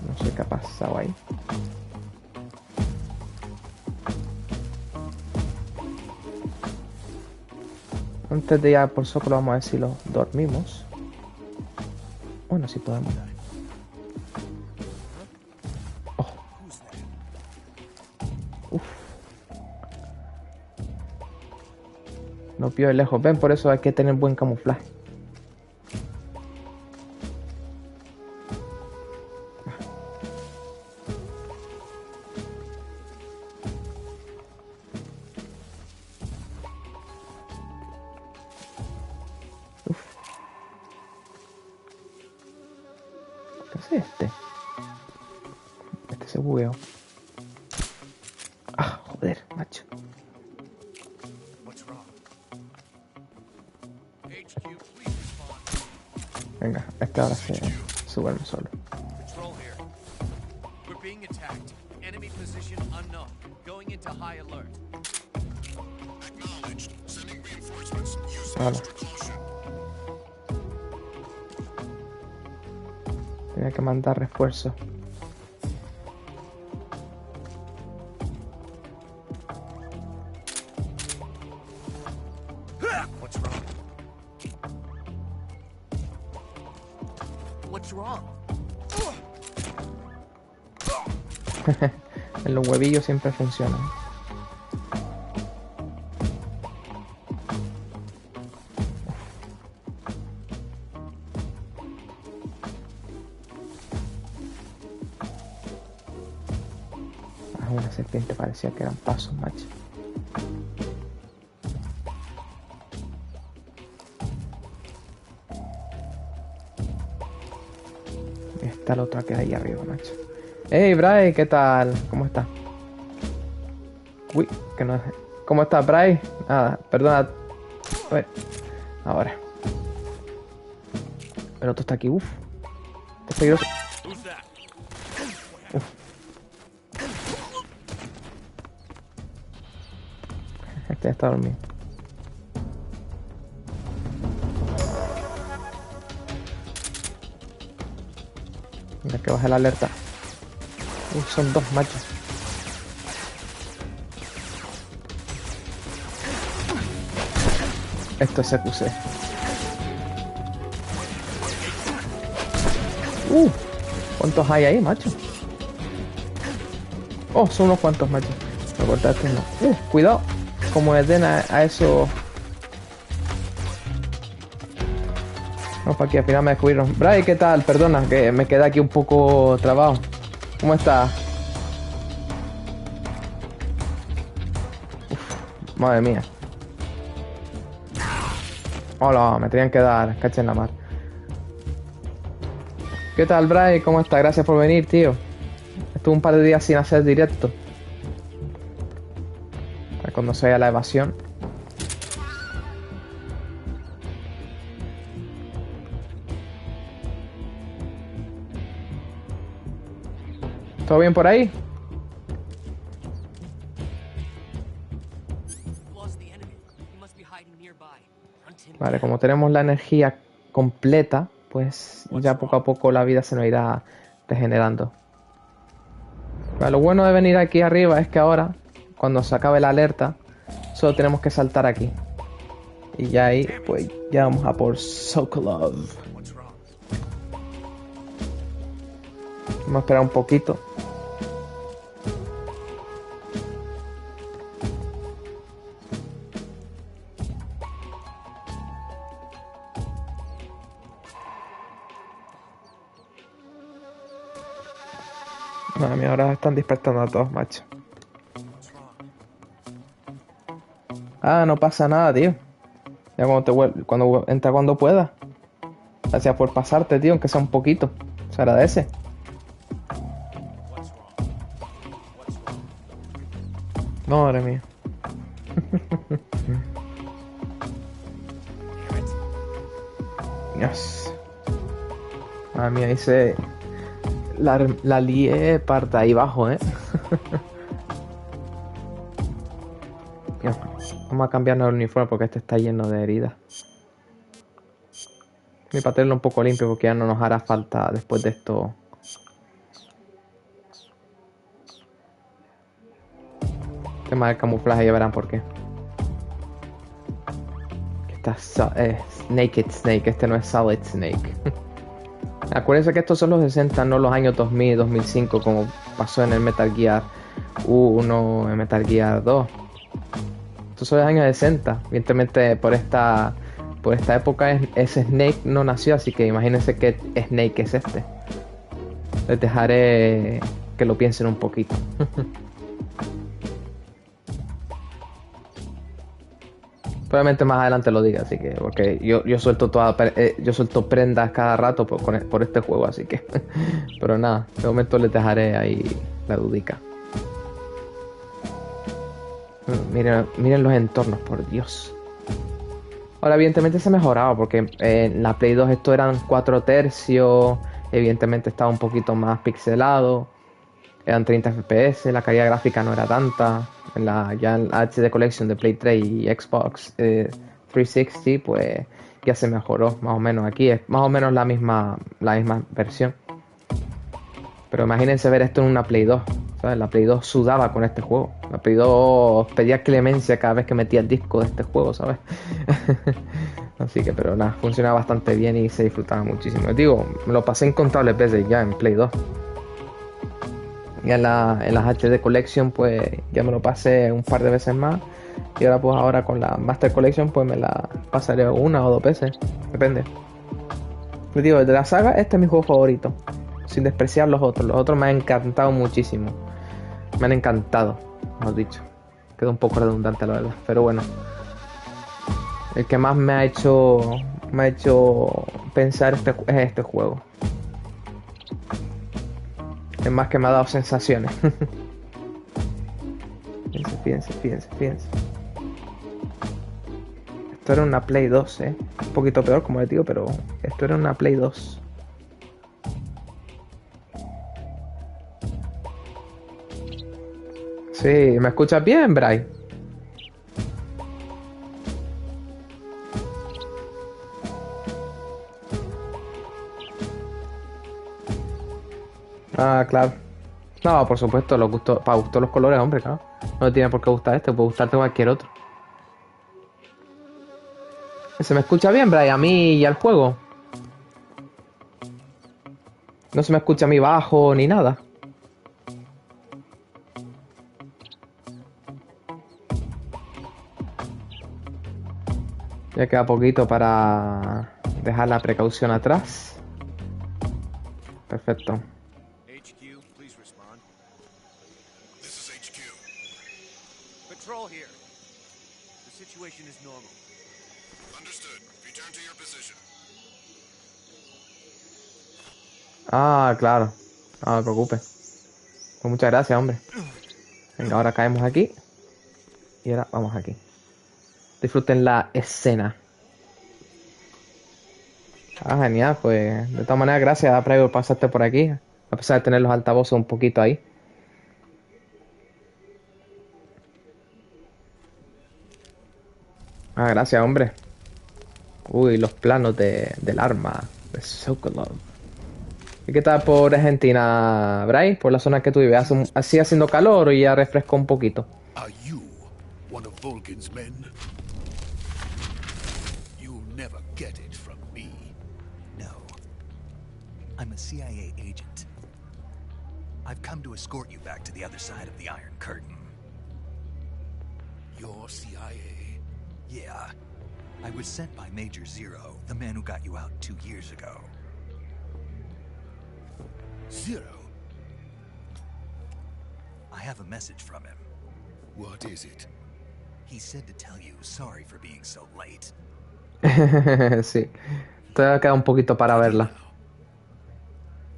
No sé qué ha pasado ahí. Antes de ir por Socorro vamos a ver si los dormimos. Bueno, si podemos. Oh. Uf. No vio de lejos. Ven, por eso hay que tener buen camuflaje. ¿Qué es este? Este se bugueó. Ah, joder, macho. Venga, este ahora se sube el solo. Vale. Tenía que mandar refuerzos. En los huevillos siempre funcionan. Ah, una serpiente, parecía que eran pasos, macho. Y está la otra que hay ahí arriba, macho. Hey, Bray, ¿qué tal? ¿Cómo está? Uy, que no es... ¿Cómo estás, Bray? Nada, perdona. A ver, ahora. El otro está aquí, uff. Está peligroso. Uf. Este ya está dormido. Mira que baje la alerta. Son dos machos. Esto es CQC. ¿Cuántos hay ahí, macho? Oh, son unos cuantos, macho. Me cortaste uno. Cuidado. Como me den a eso. Vamos para aquí, al final me descubrieron. Bray, ¿qué tal? Perdona, que me quedé aquí un poco trabado. ¿Cómo estás? Madre mía. Hola, me tenían que dar, caché en la mar. ¿Qué tal, Bray? ¿Cómo estás? Gracias por venir, tío. Estuve un par de días sin hacer directo. Cuando se vaya la evasión. ¿Todo bien por ahí? Vale, como tenemos la energía completa, pues ya poco a poco la vida se nos irá degenerando. Vale, lo bueno de venir aquí arriba es que ahora, cuando se acabe la alerta, solo tenemos que saltar aquí. Y ya ahí, pues ya vamos a por Sokolov. Vamos a esperar un poquito. Madre mía, ahora están despertando a todos, macho. Ah, no pasa nada, tío. Ya cuando entra cuando pueda. Gracias por pasarte, tío, aunque sea un poquito. Se agradece. Madre mía. Dios. Madre mía, hice... La lié parta ahí abajo, Dios, vamos a cambiarnos el uniforme porque este está lleno de heridas. Y para tenerlo un poco limpio porque ya no nos hará falta después de esto. Tema del camuflaje, ya verán por qué. Naked Snake, este no es Solid Snake. Acuérdense que estos son los 60, no los años 2000, 2005, como pasó en el Metal Gear 1, en Metal Gear 2. Estos son los años 60. Evidentemente por esta época ese Snake no nació, así que imagínense qué Snake es este. Les dejaré que lo piensen un poquito. Probablemente más adelante lo diga, así que porque yo suelto yo suelto prendas cada rato por este juego, así que pero nada, de momento les dejaré ahí la dudica. Miren los entornos, por Dios. Ahora evidentemente se ha mejorado porque en la Play 2 esto eran 4 tercios, evidentemente estaba un poquito más pixelado, eran 30 FPS, la calidad gráfica no era tanta. Ya en la HD Collection de Play 3 y Xbox 360 pues ya se mejoró más o menos. Aquí es más o menos la misma versión, pero imagínense ver esto en una Play 2, ¿sabes? La Play 2 sudaba con este juego, la Play 2 pedía clemencia cada vez que metía el disco de este juego, ¿sabes? Así que, pero nada, funcionaba bastante bien y se disfrutaba muchísimo. Digo, me lo pasé incontables veces ya en Play 2. Y en las HD Collection pues ya me lo pasé un par de veces más. Y ahora con la Master Collection pues me la pasaré una o dos veces. Depende. Les digo, de la saga este es mi juego favorito. Sin despreciar los otros. Los otros me han encantado muchísimo. Me han encantado, mejor dicho. Quedó un poco redundante la verdad. Pero bueno. El que más me ha hecho pensar es este juego. Es más que me ha dado sensaciones. Fíjense. Esto era una Play 2, Un poquito peor, como les digo, pero esto era una Play 2. Sí, ¿me escuchas bien, Bray? Ah, claro. No, por supuesto, para gustos los colores, hombre, claro. No te tiene por qué gustar este, puede gustarte cualquier otro. ¿Se me escucha bien, Bray? A mí y al juego. No se me escucha a mí bajo ni nada. Ya queda poquito para dejar la precaución atrás. Perfecto. HQ, please respond. This is HQ. Patrol here. The situation is normal. Understood. Return to your position. Ah, claro. No me preocupes. Pues muchas gracias, hombre. Venga, ahora caemos aquí. Y ahora vamos aquí. Disfruten la escena. Ah, genial, pues de todas maneras gracias Prey por pasarte por aquí, a pesar de tener los altavoces un poquito ahí. Ah, gracias, hombre. Uy, los planos del arma de Sokolov. ¿Y qué tal por Argentina, Bray? Por la zona que tú vives, así haciendo calor y ya refrescó un poquito. Are you one of Vulcan's men? You'll never get it from me. No. I'm a CIA agent. I've come to escort you back to the other side of the Iron Curtain. You're CIA? Yeah. I was sent by Major Zero, the man who got you out 2 years ago. Zero? I have a message from him. What is it? He said to tell you sorry for being so late. Sí. Todavía queda un poquito para verla.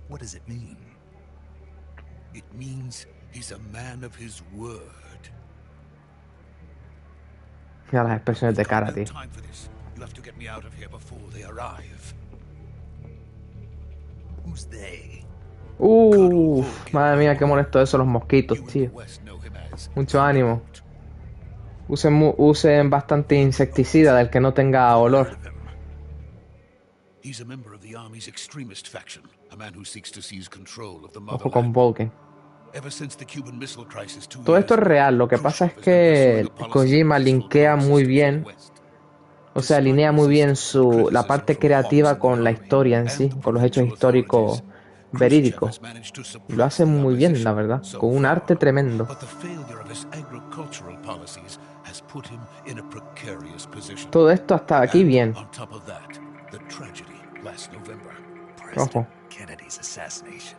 What does it mean? It means he's a man of his word. Mira las expresiones de We've got cara, no tío. time for this. You have to get me out of here before they arrive. Who's they? Madre mía, qué molesto eso, los mosquitos, You in tío. the West know him as Mucho ánimo. Usen bastante insecticida del que no tenga olor. He's a member of the Army's extremist faction, a man who seeks to seize control of the Ojo con motherland. Vulcan. Ever since the Cuban Missile Crisis 2 Todo esto es years ago, real, lo que pasa es Khrushchev has been que pursuing a policy Kojima of peaceful linkea muy coexistence bien, in the West. o sea, alinea muy bien la parte creativa con la historia en sí, con los hechos históricos verídicos. Y lo hace muy bien, la verdad, con un arte tremendo. Todo esto hasta aquí bien. Ojo. Kennedy's assassination.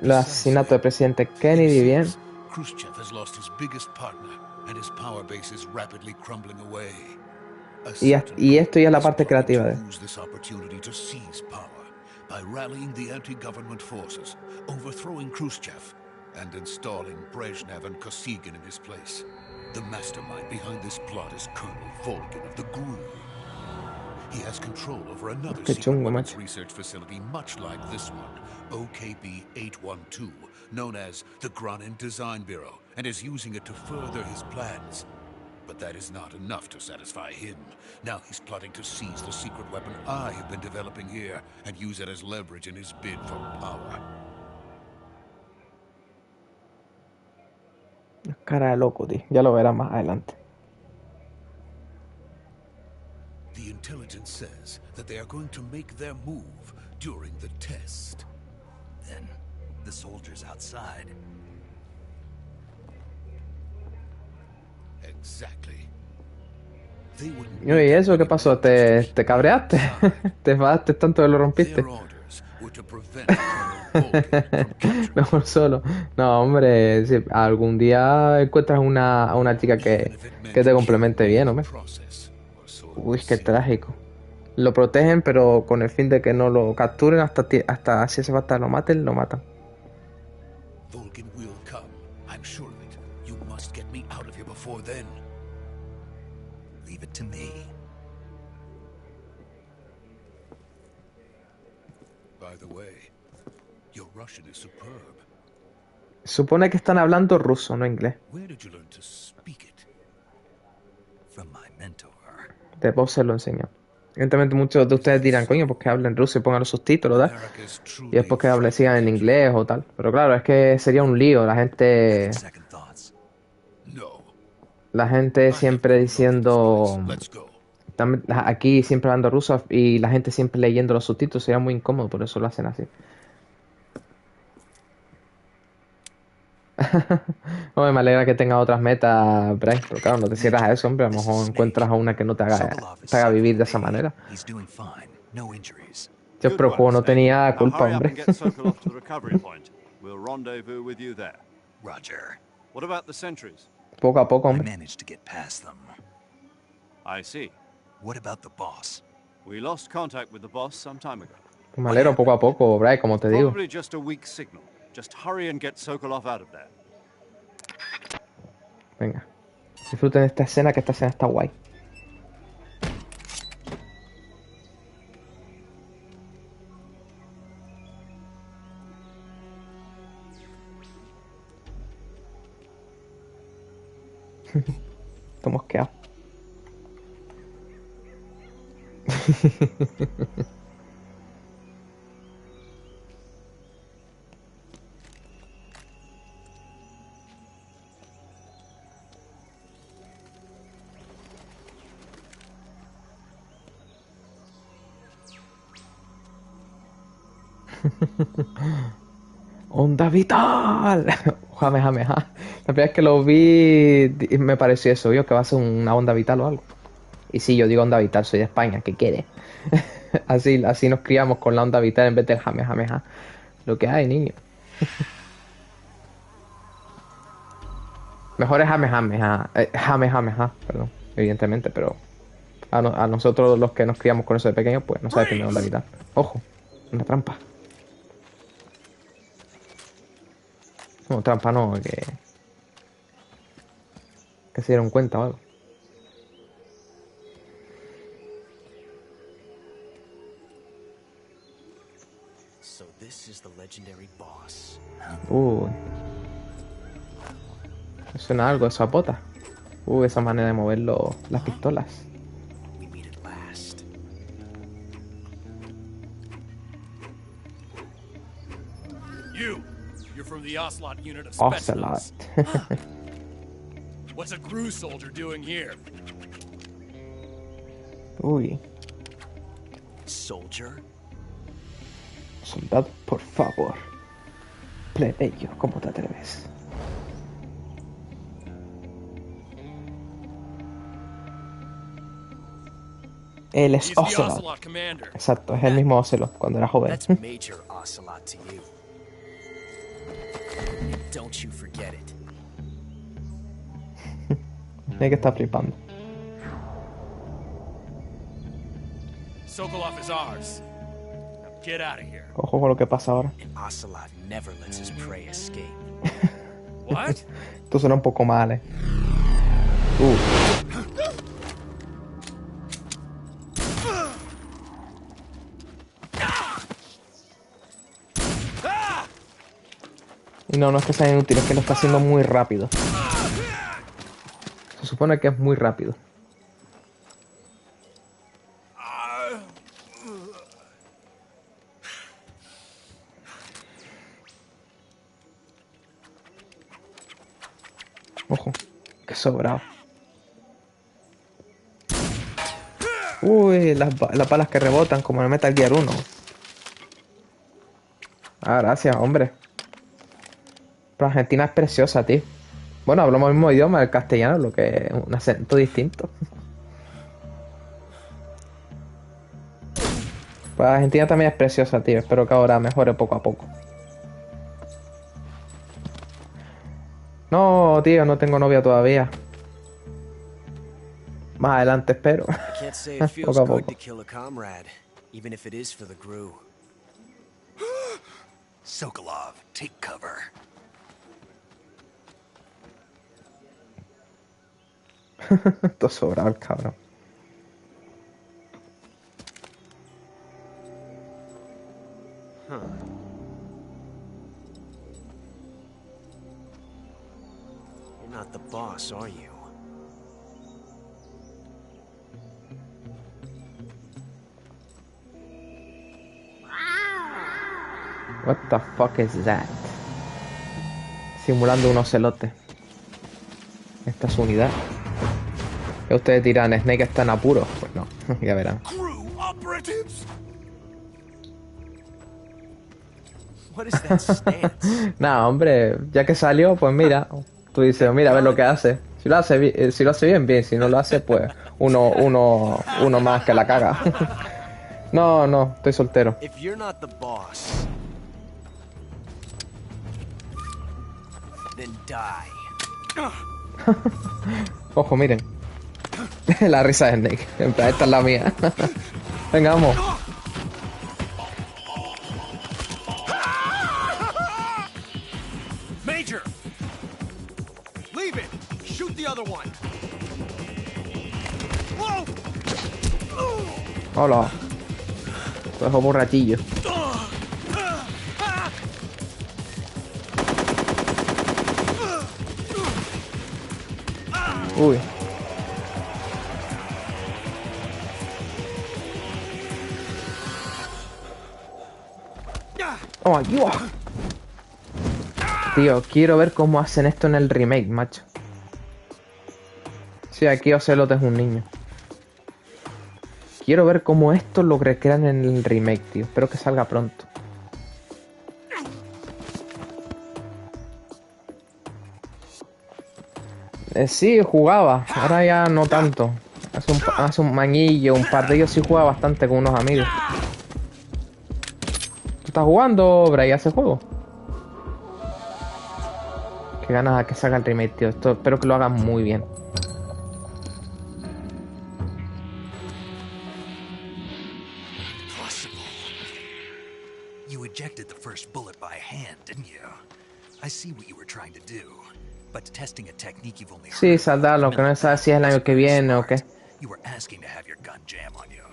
El asesinato del presidente Kennedy, bien. Khrushchev has lost his biggest partner and his power base is rapidly crumbling away. Y esto ya es la parte creativa de use this opportunity to seize power by rallying the anti-government forces, overthrowing Khrushchev, and installing Brezhnev and Kosygin in his place. The mastermind behind this plot is Colonel Volgin of the GRU. He has control over another Qué secret chungo, weapons macho. research facility much like this one, OKB-812, known as the Granin Design Bureau, and is using it to further his plans. But that is not enough to satisfy him. Now he's plotting to seize the secret weapon I have been developing here and use it as leverage in his bid for power. Cara de loco, tío. Ya lo verás más adelante. The intelligence says that they are going to make their move during the test. Then, the soldiers outside. Exactly. They wouldn't ¿Y eso qué pasó? ¿Te cabreaste? ¿Te enfadaste tanto que lo rompiste? Their orders were to prevent Colonel Volgin from capturing Mejor solo. No, hombre, si algún día encuentras a una chica que te complemente bien, hombre. Uy, qué trágico. Lo protegen, pero con el fin de que no lo capturen hasta si hace falta lo maten, lo matan. Volgin will come. I'm sure of it. You must get me out of here before then. Leave it to me. By the way, your Russian is superb. Supone que están hablando ruso, no inglés. Where did you learn to speak it? From my mentor. Después se lo enseño. Evidentemente muchos de ustedes dirán, coño, pues que hablen ruso y pongan los subtítulos, ¿verdad? America's truly Y después que sigan en inglés o tal. Pero claro, es que sería un lío. Second thoughts. No. La gente siempre diciendo... Let's go. Aquí siempre hablando ruso y la gente siempre leyendo los subtítulos. Sería muy incómodo, por eso lo hacen así. Hombre, me alegra que tenga otras metas, Bryce, pero claro, no te cierras a eso, hombre. A lo mejor encuentras a una que no te haga vivir de esa manera. He's doing fine. No injuries. Yo, pero el juego no tenía culpa, Now hurry up hombre. and get Sokolov to the recovery point. We'll rendezvous with you there. Roger. What about the sentries? Poco a poco, I hombre. managed to get past them. I see. What about the boss? We lost contact with the boss some time ago. Me alegro poco a poco, Bryce, como te digo. Probably just a weak signal. Just hurry and get Sokolov out of there. Venga. Disfruten de esta escena, que esta escena está guay. Estoy mosqueado. ¡Onda vital! Jamejameja. La primera vez que lo vi me pareció eso, yo que va a ser una onda vital o algo. Y sí, yo digo onda vital, soy de España, ¿qué quiere? Así nos criamos con la onda vital en vez del jamejameja. Lo que hay, niño. Mejor es Jamejameja, perdón, evidentemente, pero a nosotros los que nos criamos con eso de pequeños, pues nos ha defendido la vida. Ojo, una trampa. No, trampa no, que se dieron cuenta o algo. So this is the legendary boss. Me suena algo, esa bota. Esa manera de mover las pistolas. We meet at last. You're from the Ocelot unit of Ocelot. Spetsnaz. What's a crew soldier doing here? Uy. Soldier? Soldado, por favor. Plebeyo, ¿cómo te atreves? Él es He's the Ocelot. Ocelot commander. Exacto, es el mismo Ocelot cuando era joven. That's Major Ocelot to you. Don't you forget it. Hay que estar flipando. Sokolov is ours. Now get out of here. Ojo con lo que pasa ahora. And Ocelot never lets his prey escape. What? Esto suena un poco mal, Y no es que sea inútil, es que lo está haciendo muy rápido. Se supone que es muy rápido. Ojo, qué sobrado. Uy, las balas que rebotan como en el Metal Gear 1. Ah, gracias, hombre. Pero Argentina es preciosa, tío. Bueno, hablamos el mismo idioma, el castellano, lo que es un acento distinto. Pues Argentina también es preciosa, tío. Espero que ahora mejore poco a poco. No, tío, no tengo novia todavía. Más adelante espero. I can't say it feels Poco a good poco. to kill a comrade, even if it is for the Gru. Sokolov, take cover. Esto sobrado el cabrón. You're not the boss, are you? What the fuck is that? Simulando un ocelote. Esta es su unidad. ¿Y ustedes dirán, Snake está en apuro? Pues no, ya verán. Crew operatives? What is that stance? Nada, hombre, ya que salió, pues mira. Tú dices, mira, a ver lo que hace. Si lo hace bien, bien. Si no lo hace, pues uno más que la caga. No, estoy soltero. If you're not the boss, then die. Ojo, miren. La risa de Snake. En plan, esta es la mía. Venga, vamos. Major! Leave it! Shoot the other one! Whoa! Hola. Lo dejo borrachillo. Uy. Oh, ayuda. Tío, quiero ver cómo hacen esto en el remake, macho. Sí, aquí Ocelot es un niño. Quiero ver cómo esto lo recrean en el remake, tío. Espero que salga pronto. Sí, jugaba. Ahora ya no tanto. Hace un mañillo, un par de ellos sí jugaba bastante con unos amigos. ¿Tú estás jugando, Bray, a ese juego? Qué ganas a que salga el remake, tío. Esto espero que lo hagan muy bien. You ejected the first bullet by hand, didn't you? I see what you were trying to do, but testing a technique you've only Sí, heard saldrá, lo que no se sabe si es el año que viene o qué. You were asking to have your gun jam on you.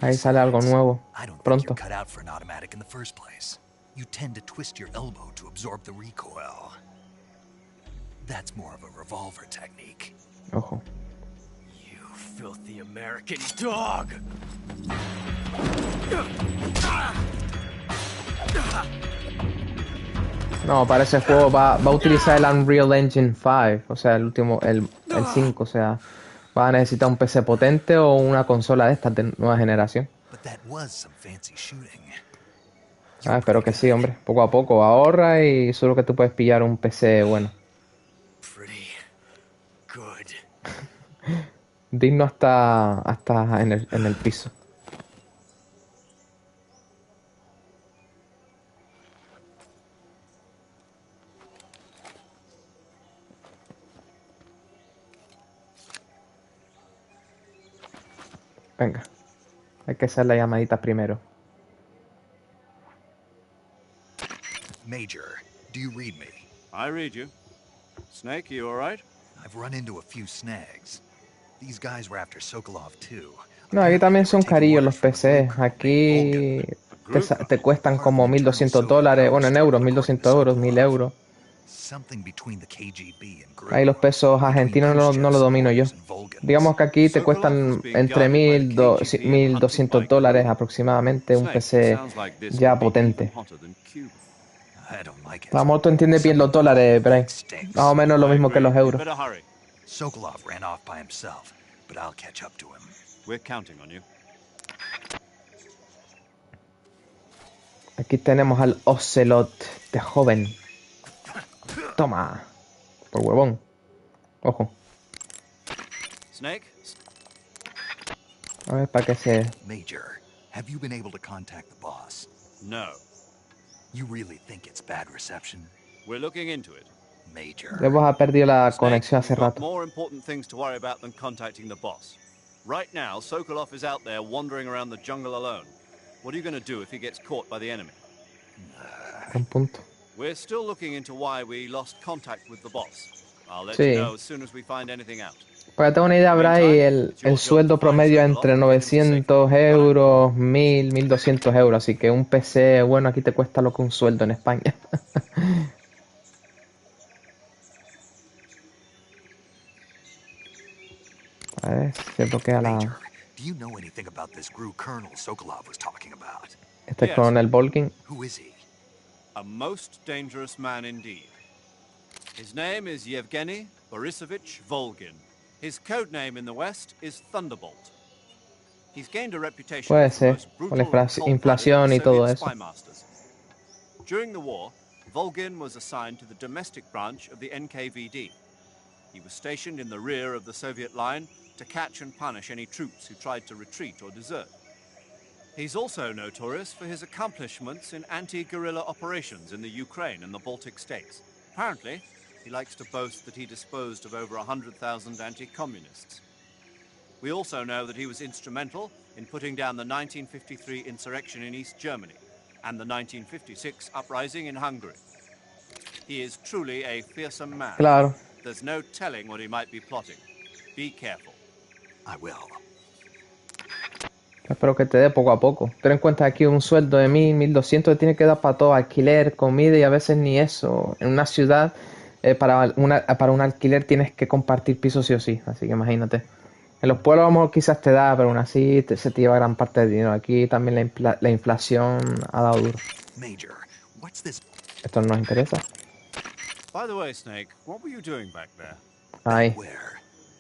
Ahí sale algo nuevo. I don't think Pronto. you're cut out for an automatic in the first place. You tend to twist your elbow to absorb the recoil. That's more of a revolver technique. Ojo. You filthy American dog! No, para ese juego va a utilizar el Unreal Engine 5, o sea, el último, el 5, o sea, va a necesitar un PC potente o una consola de estas de nueva generación. Ah, espero que sí, hombre, poco a poco ahorra y solo que tú puedes pillar un PC bueno. Digno hasta en el piso. Venga, hay que hacer la llamadita primero. Major, do you read me? I read you. Snake, you all right? I've run into a few snags. These guys were after Sokolov too. No, aquí también son carillos los PCs. Aquí te cuestan como $1.200. Bueno, en euros, 1.200 euros, 1.000 euros. Ahí los pesos argentinos no lo domino yo. Digamos que aquí te cuestan entre $1.200 aproximadamente un PC ya potente. Vamos, tú entiendes bien los dólares, Brian. Más o menos lo mismo que los euros. Sokolov ran off by himself, but I'll catch up to him. We're counting on you. Aquí tenemos al Ocelot de joven. Toma. Por huevón. Ojo. Snake? A ver, para qué se... Major, have you been able to contact the boss? No. You really think it's bad reception? We're looking into it. Major. Le hemos perdido la conexión hace Snake, we've got rato. more important things to worry about than contacting the boss. Right now, Sokolov is out there wandering around the jungle alone. What are you going to do if he gets caught by the enemy? Un punto. We're still looking into why we lost contact with the boss. I'll let Sí. you know as soon as we find anything out. Para que tenga una idea, Bray, el sueldo promedio es entre 900 euros, 1.000, 1.200 euros. Así que un PC bueno aquí te cuesta lo que un sueldo en España. A ver, se bloquea la... Major, do you know anything about this Gru Colonel Sokolov was talking about? Este Yes. coronel Volkin. Who is he? A most dangerous man indeed. His name is Yevgeny Borisovich Volgin. His code name in the West is Thunderbolt. He's gained a reputation Puede as the ser, most con brutal la and cold-blooded inflación y of todo Soviet eso. spy masters. During the war, Volgin was assigned to the domestic branch of the NKVD. He was stationed in the rear of the Soviet line to catch and punish any troops who tried to retreat or desert. He's also notorious for his accomplishments in anti-guerrilla operations in the Ukraine and the Baltic states. Apparently, he likes to boast that he disposed of over 100,000 anti-communists. We also know that he was instrumental in putting down the 1953 insurrection in East Germany and the 1956 uprising in Hungary. He is truly a fearsome man. Claro. There's no telling what he might be plotting. Be careful. I will. Espero que te dé poco a poco. Ten en cuenta aquí un sueldo de 1.000, 1.200 te tiene que dar para todo, alquiler, comida y a veces ni eso. En una ciudad, para un alquiler tienes que compartir piso sí o sí, así que imagínate. En los pueblos a lo mejor quizás te da, pero aún así se te lleva gran parte del dinero. Aquí también la inflación ha dado duro. Major, what's this? Esto no nos interesa. By the way, Snake, what were you doing back there? Ahí, Where?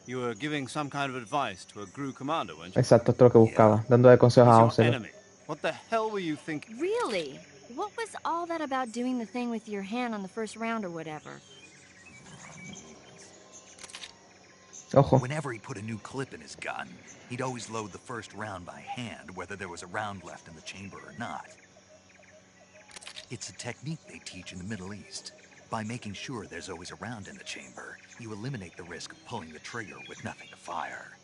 You were giving some kind of advice to a GRU commander, weren't you? exacto, esto es lo que buscaba. Dando de consejos a He's your Ocelot. enemy. What the hell were you thinking? Really? What was all that about doing the thing with your hand on the first round or whatever? Ojo. Whenever he put a new clip in his gun, he'd always load the first round by hand, whether there was a round left in the chamber or not. It's a technique they teach in the Middle East. By making sure there's always a round in the chamber, you eliminate the risk of pulling the trigger with nothing to fire.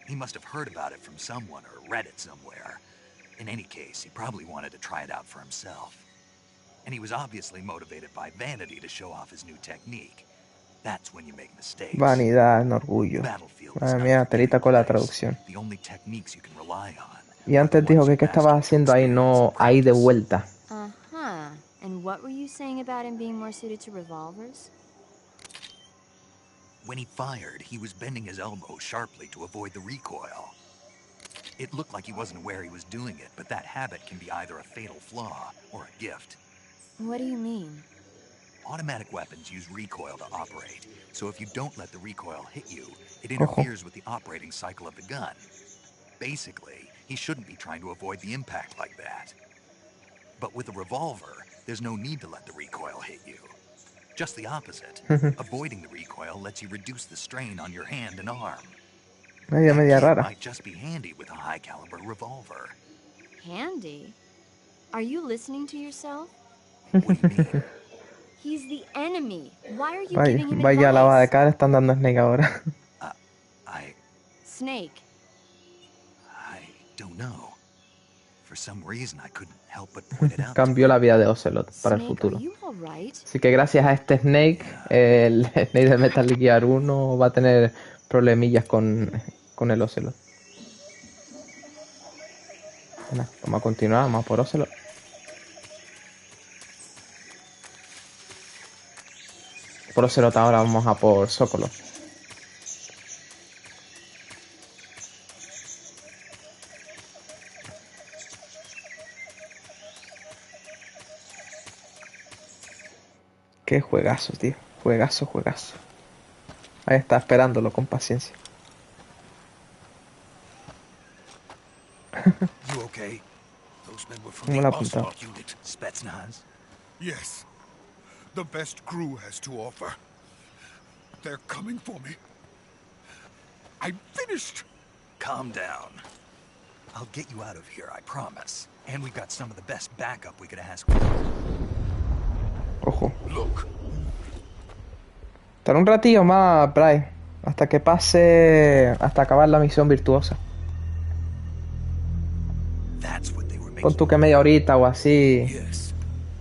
He must have heard about it from someone or read it somewhere. In any case, he probably wanted to try it out for himself. And he was obviously motivated by vanity to show off his new technique. That's when you make mistakes. Vanidad, en orgullo. Madre mía, telita con la traducción. The only techniques you can rely on. Y antes dijo que qué estabas haciendo ahí, no ahí de vuelta. Uh-huh. And what were you saying about him being more suited to revolvers? When he fired, he was bending his elbow sharply to avoid the recoil. It looked like he wasn't aware he was doing it, but that habit can be either a fatal flaw or a gift. What do you mean? Automatic weapons use recoil to operate, so if you don't let the recoil hit you, it interferes with the operating cycle of the gun. Basically, he shouldn't be trying to avoid the impact like that. But with a revolver, there's no need to let the recoil hit you. Just the opposite. Avoiding the recoil lets you reduce the strain on your hand and arm. Media rara. Might just be handy with a high-caliber revolver. Handy? Are you listening to yourself? What do you mean? He's the enemy. Why are you giving him Vaya lava de advice? cara están dando a Snake ahora. Snake. I don't know. For some reason, I couldn't help but point it out. Cambió la vida de Ocelot para el Snake, futuro. are you all right? Así que gracias a este Snake, el Snake de Metal Gear 1 va a tener problemillas con el Ocelot. Bueno, vamos a continuar, vamos a por Ocelot. Por Ocelot ahora vamos a por Zócolo. Qué juegazo, tío. Juegazo, juegazo. Ahí está, esperándolo con paciencia. You okay? Those men were from ¿Cómo the lo ha apuntado? Oswald unit. Spetsnaz? Yes. The best crew has to offer. They're coming for me. I'm finished. Calm down. I'll get you out of here, I promise. And we've got some of the best backup we could ask for. Ojo. Look. Estar un ratillo más, Bryce. Hasta que pase... Hasta acabar la misión virtuosa. That's what they were making. Pon tú que media horita o así. Yes.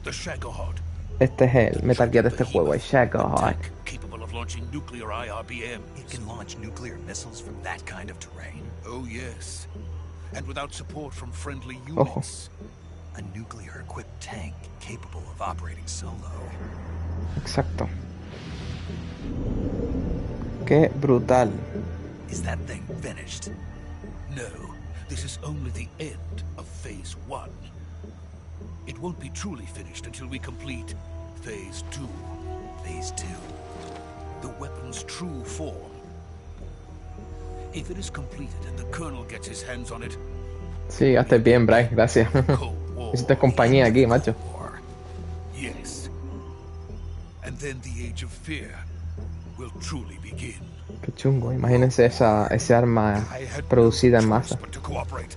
The Shagohod. Este es el Metal Gear de este juego, el Shagohod. Capable of launching nuclear IRBMs. It can launch nuclear missiles from that kind of terrain. Oh, yes. And without support from friendly Ojo. units. A nuclear-equipped tank capable of operating solo. Exacto. Qué brutal. Is that thing finished? No, this is only the end of Phase 1. It won't be truly finished until we complete Phase 2. Phase 2. The weapon's true form. If it is completed and the Colonel gets his hands on it, Sí, hazte bien, Bryce, gracias. Cold War. Necesitas compañía aquí, macho. War. Yes. And then the Age of Fear will truly begin. Qué chungo, imagínense ese arma I had producida en no masa. choice but to cooperate.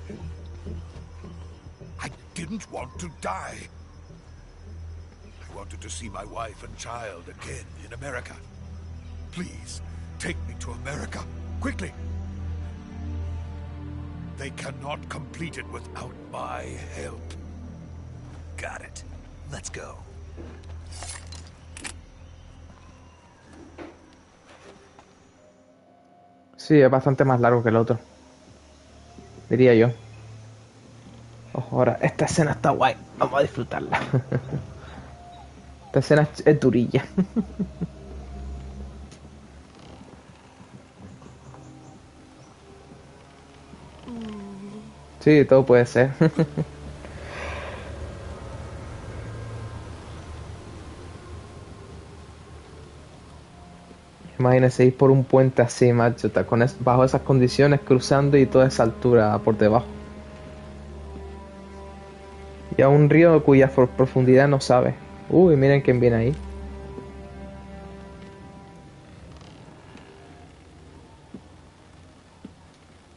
I didn't want to die. I wanted to see my wife and child again in America. Please, take me to America, quickly. They cannot complete it without my help. Got it. Let's go. Sí, es bastante más largo que el otro. Diría yo. Ojo, ahora, esta escena está guay. Vamos a disfrutarla. Esta escena es durilla. Sí, todo puede ser. Imagínese ir por un puente así, macho, bajo esas condiciones, cruzando y toda esa altura por debajo. Y a un río cuya profundidad no sabe. Uy, miren quién viene ahí.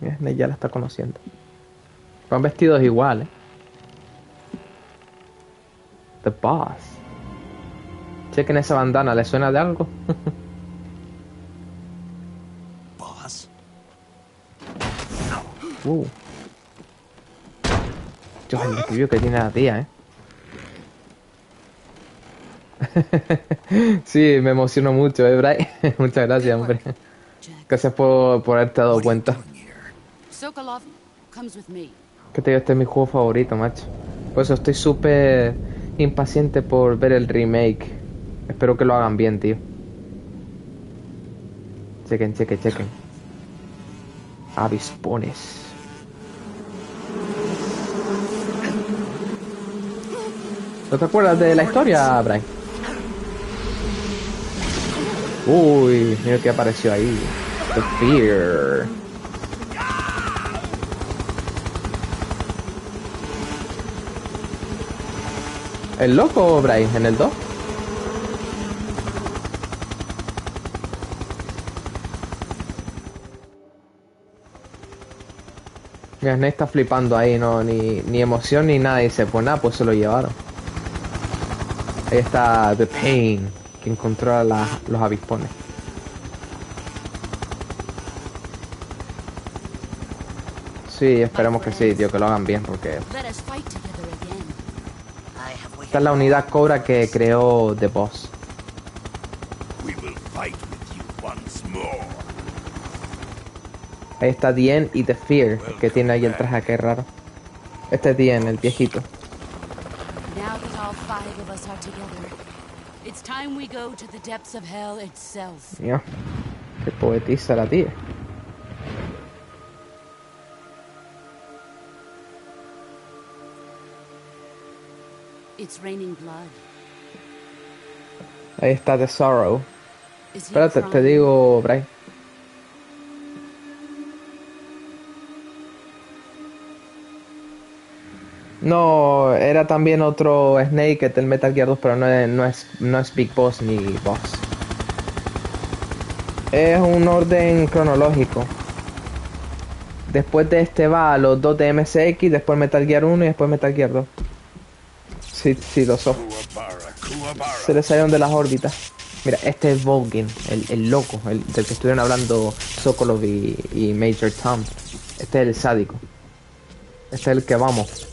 Mira, ya la está conociendo. Van vestidos iguales. The boss. Chequen esa bandana, ¿le suena de algo? Boss? Dios, el equilibrio que tiene la tía, Sí, me emociono mucho, Bray. Muchas gracias, hombre. Gracias por haberte dado cuenta. Sokolov comes with me. Que te digo, este es mi juego favorito, macho. Por eso estoy súper impaciente por ver el remake. Espero que lo hagan bien, tío. Chequen. Avispones. ¿No te acuerdas de la historia, Brian? Uy, mira que apareció ahí. The Fear. ¿El loco, Brian, en el 2? Mira, Snake está flipando ahí, no, ni emoción ni nada. Y dice, pues nada, pues se lo llevaron. Ahí está The Pain, que encontró a los avispones. Sí, esperemos que sí, tío, que lo hagan bien, porque esta es la unidad Cobra que creó The Boss. Ahí está Dien y The Fear, el que tiene ahí el traje, que es raro. Este es Dien, el viejito. Mira, qué poetiza la tía. Ahí está The Sorrow. Espérate, te digo, Bray. No, era también otro Snake del Metal Gear 2, pero no es Big Boss ni Boss. Es un orden cronológico. Después de este va a los dos de MSX, después Metal Gear 1 y después Metal Gear 2. Sí, los ojos. Se le salieron de las órbitas. Mira, este es Volgin, el loco, el del que estuvieron hablando Sokolov y Major Tom. Este es el sádico. Este es el que vamos.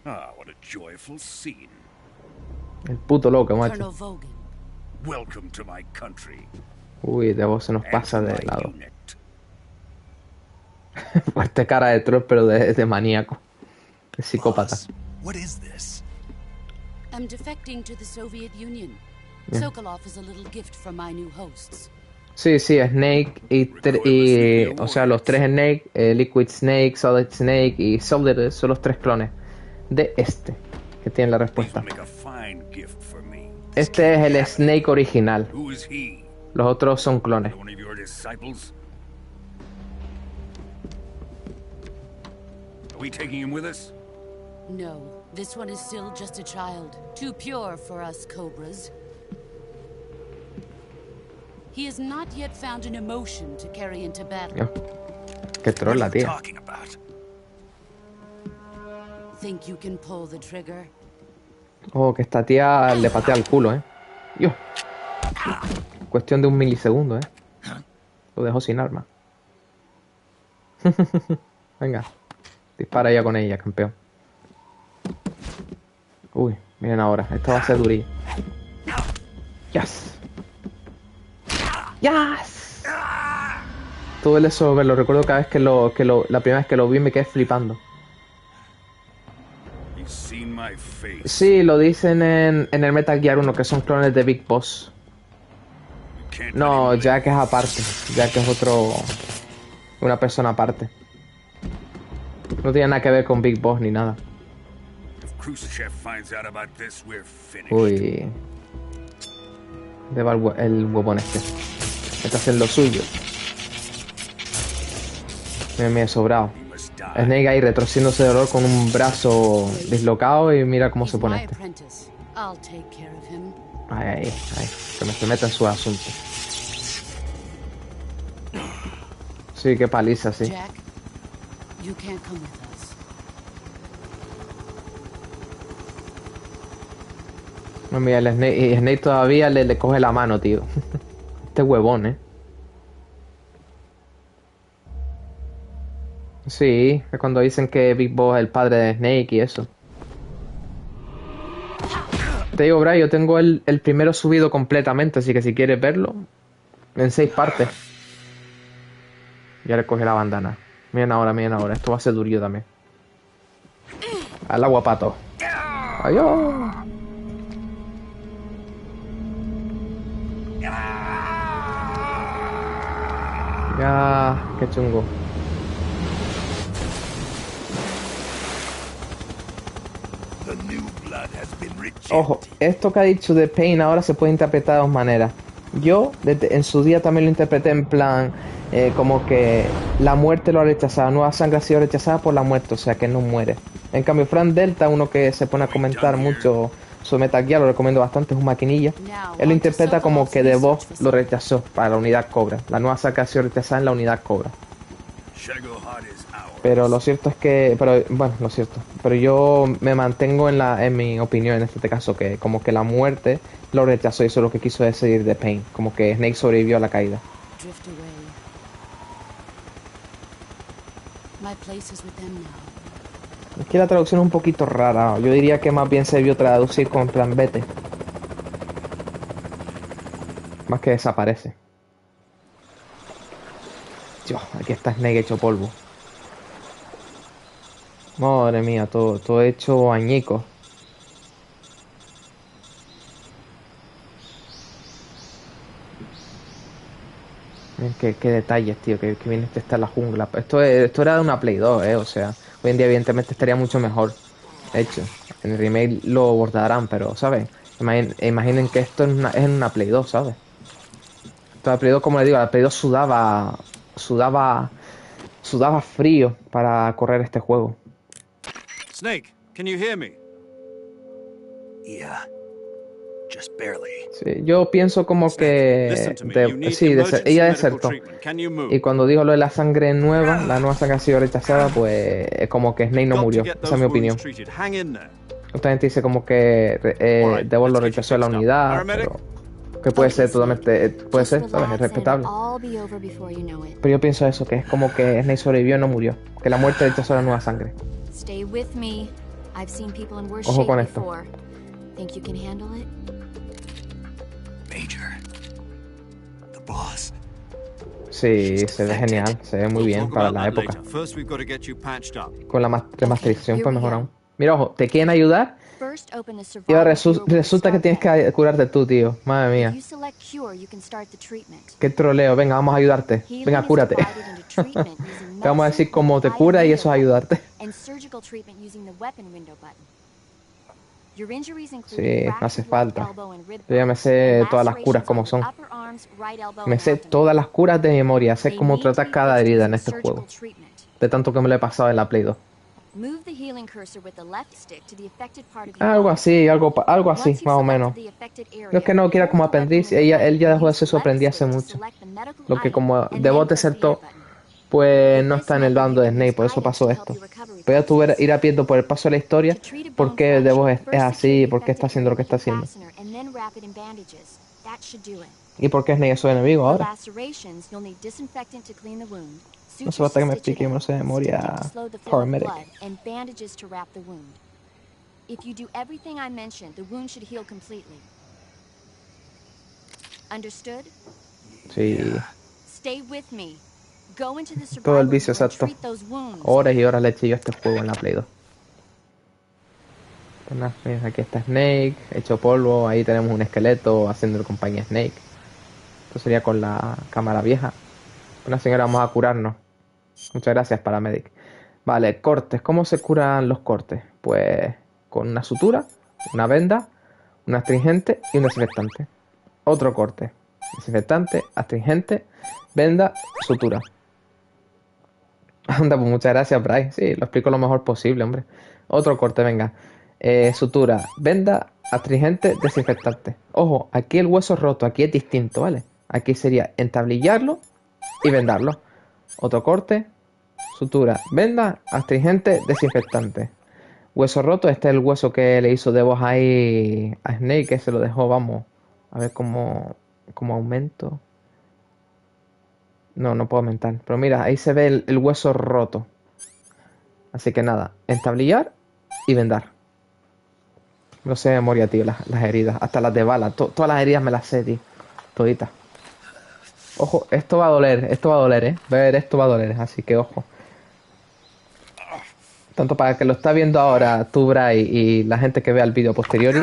Ah, what a joyful scene. El puto loco, macho. Welcome to my country. Uy, de vos se nos pasa de lado. Fuerte cara de troll, pero de maníaco. De psicópata. What is this? I'm defecting to the Soviet Union. Yeah. Sokolov is a little gift from my new hosts. Sí, Snake y o sea, los tres Snake, Liquid Snake, Solid Snake y Solid son los tres clones de este que tienen la respuesta. Este es el Snake original. Los otros son clones. No, this one is still just a child. Too pure for us Cobras. He has not yet found an emotion to carry into battle. Yo. Qué troll la tía. Think you can pull the trigger? Oh, que esta tía le patea el culo, Yo. Cuestión de un milisegundo, Lo dejó sin arma. Venga. Dispara ya con ella, campeón. Uy, miren ahora. Esto va a ser durillo. Yes. Yes. Todo el eso lo recuerdo cada vez la primera vez que lo vi me quedé flipando. Sí, lo dicen en el Metal Gear 1 que son clones de Big Boss. No, Jack es aparte. Jack es una persona aparte. No tiene nada que ver con Big Boss ni nada. Uy. ¿Dónde va el huevón este? Está haciendo lo suyo. Me he sobrado. Snake ahí retrocediéndose de dolor con un brazo dislocado y mira cómo se pone este. Ay, que me se meta en su asunto. Sí, qué paliza, sí. No, mira, el Snake, y Snake todavía le coge la mano, tío. Este huevón, ¿eh? Sí, es cuando dicen que Big Boss es el padre de Snake y eso. Te digo, Bray, yo tengo el primero subido completamente, así que si quieres verlo, en 6 partes. Ya le coge la bandana. Miren ahora. Esto va a ser durillo también. Al agua, pato. Adiós. Ya, qué chungo. Ojo, esto que ha dicho de Pain ahora se puede interpretar de dos maneras. Yo en su día también lo interpreté en plan como que la muerte lo ha rechazado, nueva sangre ha sido rechazada por la muerte, o sea que no muere. En cambio, Frank Delta, uno que se pone a comentar mucho sobre Metal Gear, lo recomiendo bastante, es un maquinilla. Él lo interpreta como que The Boss lo rechazó para la unidad Cobra. La nueva sangre ha sido rechazada en la unidad Cobra. Pero lo cierto es que, pero yo me mantengo en mi opinión en este caso, que como que la muerte lo rechazó y eso es lo que quiso decir de Pain, como que Snake sobrevivió a la caída. Es que la traducción es un poquito rara, yo diría que más bien se debió traducir con plan vete. Más que desaparece. Dios, aquí está Snake hecho polvo. Madre mía, todo hecho añico. Miren qué detalles, tío, que bien este está en la jungla. Esto era de una Play 2, o sea, hoy en día evidentemente estaría mucho mejor hecho. En el remake lo bordarán, pero, ¿sabes? Imaginen que esto es en una Play 2, ¿sabes? Esto la Play 2, como le digo, la Play 2 sudaba frío para correr este juego. Snake, can you hear me? Yeah. Just barely. Sí, yo pienso como que ella desertó. Y cuando dijo lo de la sangre nueva, la nueva sangre ha sido rechazada, pues es como que Snake no murió. Esa es mi opinión. Mucha gente dice como que Devon lo rechazó en la unidad, pero que puede ser totalmente, puede ser, ¿sabes? Es respetable. Pero yo pienso eso, que es como que Snake sobrevivió y no murió. Que la muerte rechazó la nueva sangre. Ojo con esto. Major. The boss. Sí, se ve genial, se ve muy bien para la época. Con la remasterización pues mejor aún. Mira, ojo, ¿te quieren ayudar? Y ahora resulta que tienes que curarte tú, tío. Madre mía. Qué troleo, venga, vamos a ayudarte. Venga, cúrate. Te vamos a decir cómo te cura y eso es ayudarte. Sí, hace falta. Yo ya me sé todas las curas como son. Me sé todas las curas de memoria. Sé cómo tratar cada herida en este juego. De tanto que me lo he pasado en la Play 2. Algo así, algo así, más o menos. No es que no quiera como aprendiz. Él ya dejó de ser su aprendiz hace mucho. Lo que como Devot desertó, pues no está en el bando de Snake, por eso pasó esto. Pero ya tú irás viendo por el paso de la historia por qué Devot es así, por qué está haciendo lo que está haciendo. ¿Y por qué Snake es su enemigo ahora? No se basta que me explique, yo no sé de memoria. Paramedic. Sí. Todo el vicio, exacto. Horas y horas le eché yo a este juego en la Play 2. Pues aquí está Snake, hecho polvo. Ahí tenemos un esqueleto haciendo compañía a Snake. Esto sería con la cámara vieja. Una señora, vamos a curarnos. Muchas gracias, paramedic. Vale, cortes. ¿Cómo se curan los cortes? Pues con una sutura, una venda, un astringente y un desinfectante. Otro corte. Desinfectante, astringente, venda, sutura. Anda, pues muchas gracias, Bryce. Sí, lo explico lo mejor posible, hombre. Otro corte, venga. Sutura, venda, astringente, desinfectante. Ojo, aquí el hueso roto, aquí es distinto, ¿vale? Aquí sería entablillarlo y vendarlo. Otro corte, sutura, venda, astringente, desinfectante. Hueso roto, este es el hueso que le hizo de voz ahí a Snake, que se lo dejó, vamos. A ver cómo aumento. No, no puedo aumentar. Pero mira, ahí se ve el hueso roto. Así que nada, entablillar y vendar. No sé de memoria, tío, las heridas. Hasta las de bala. Todas las heridas me las sé, tío. Toditas. Ojo, esto va a doler, ¿eh? Ver esto va a doler, así que ojo. Tanto para que lo está viendo ahora tú, Bray, y la gente que vea el vídeo posteriori.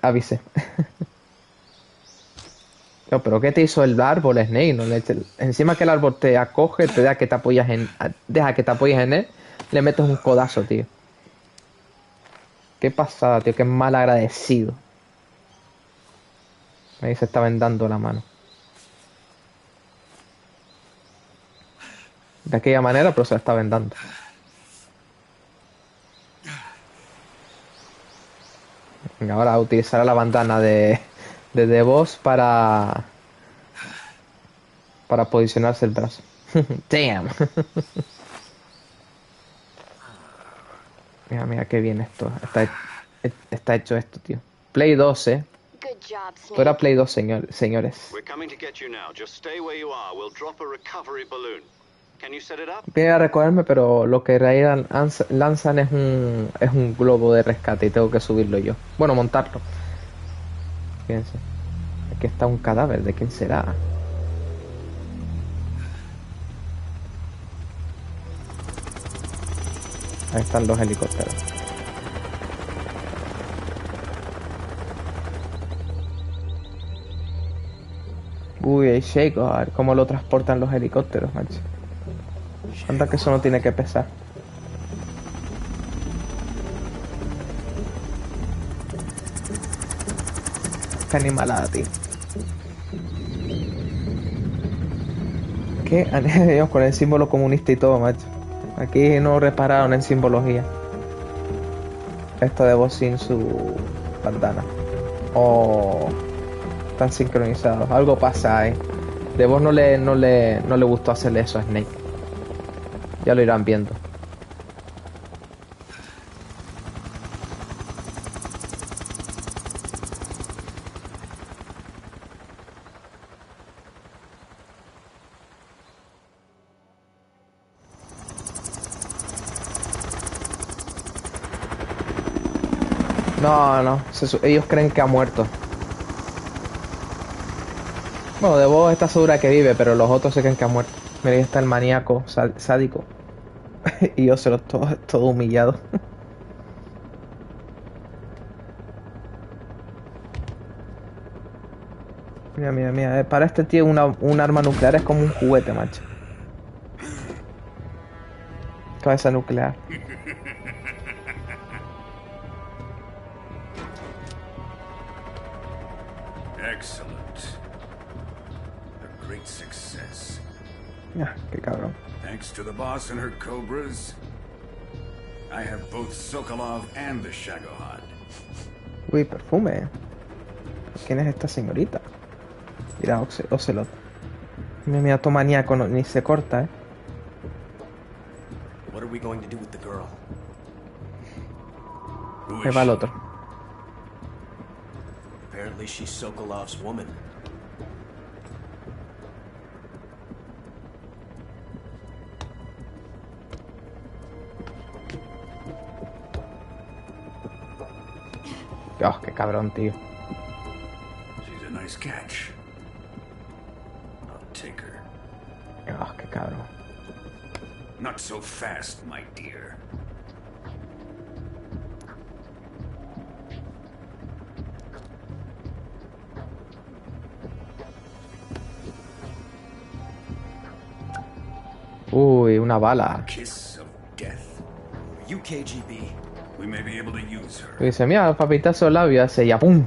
Avise. No, pero ¿qué te hizo el árbol, Snake? No encima que el árbol te acoge, te da que te apoyas deja que te apoyes en él, le metes un codazo, tío. Qué pasada, tío, qué mal agradecido. Ahí se está vendando la mano. De aquella manera, pero se la está vendando. Venga, ahora utilizará la bandana de The Boss para posicionarse el brazo. Damn. Mira qué bien esto. Está hecho esto, tío. Play 2, ¿eh? Esto era Play 2, señores. Viene a recogerme, pero lo que en realidad lanzan es un globo de rescate y tengo que subirlo yo. Bueno, montarlo. Fíjense. Aquí está un cadáver. ¿De quién será? Ahí están los helicópteros. Uy, el Shake, a ver cómo lo transportan los helicópteros, macho. Anda que eso no tiene que pesar. Qué animalada, tío. Qué Dios, con el símbolo comunista y todo, macho. Aquí no repararon en simbología. Esto de voz sin su bandana. Oh, están sincronizados. Algo pasa ahí. De voz no le gustó hacerle eso a Snake. Ya lo irán viendo. No, ellos creen que ha muerto. Bueno, de vos está segura que vive, pero los otros se creen que ha muerto. Mira, ahí está el maníaco sádico. Y yo se lo todo humillado. Mira. Para este tío un arma nuclear es como un juguete, macho. Cabeza nuclear. Excellent. A great success. Qué cabrón. Thanks to the boss and her cobras, I have both Sokolov and the Shagohod. Uy, perfume. ¿Quién es esta señorita? Mira, Ocelot. Mira, tu maníaco ni se corta, ¿eh? What are we going to do with the girl? Ahí va el otro. Apparently she's Sokolov's woman. Oh, qué cabrón, tío. She's a nice catch. I'll take her. Oh, qué cabrón. Not so fast, my dear. Uy, una bala. Kiss of death. You KGB. We may be able to use her. Y dice, mira, papitazo labio hace ya ¡pum!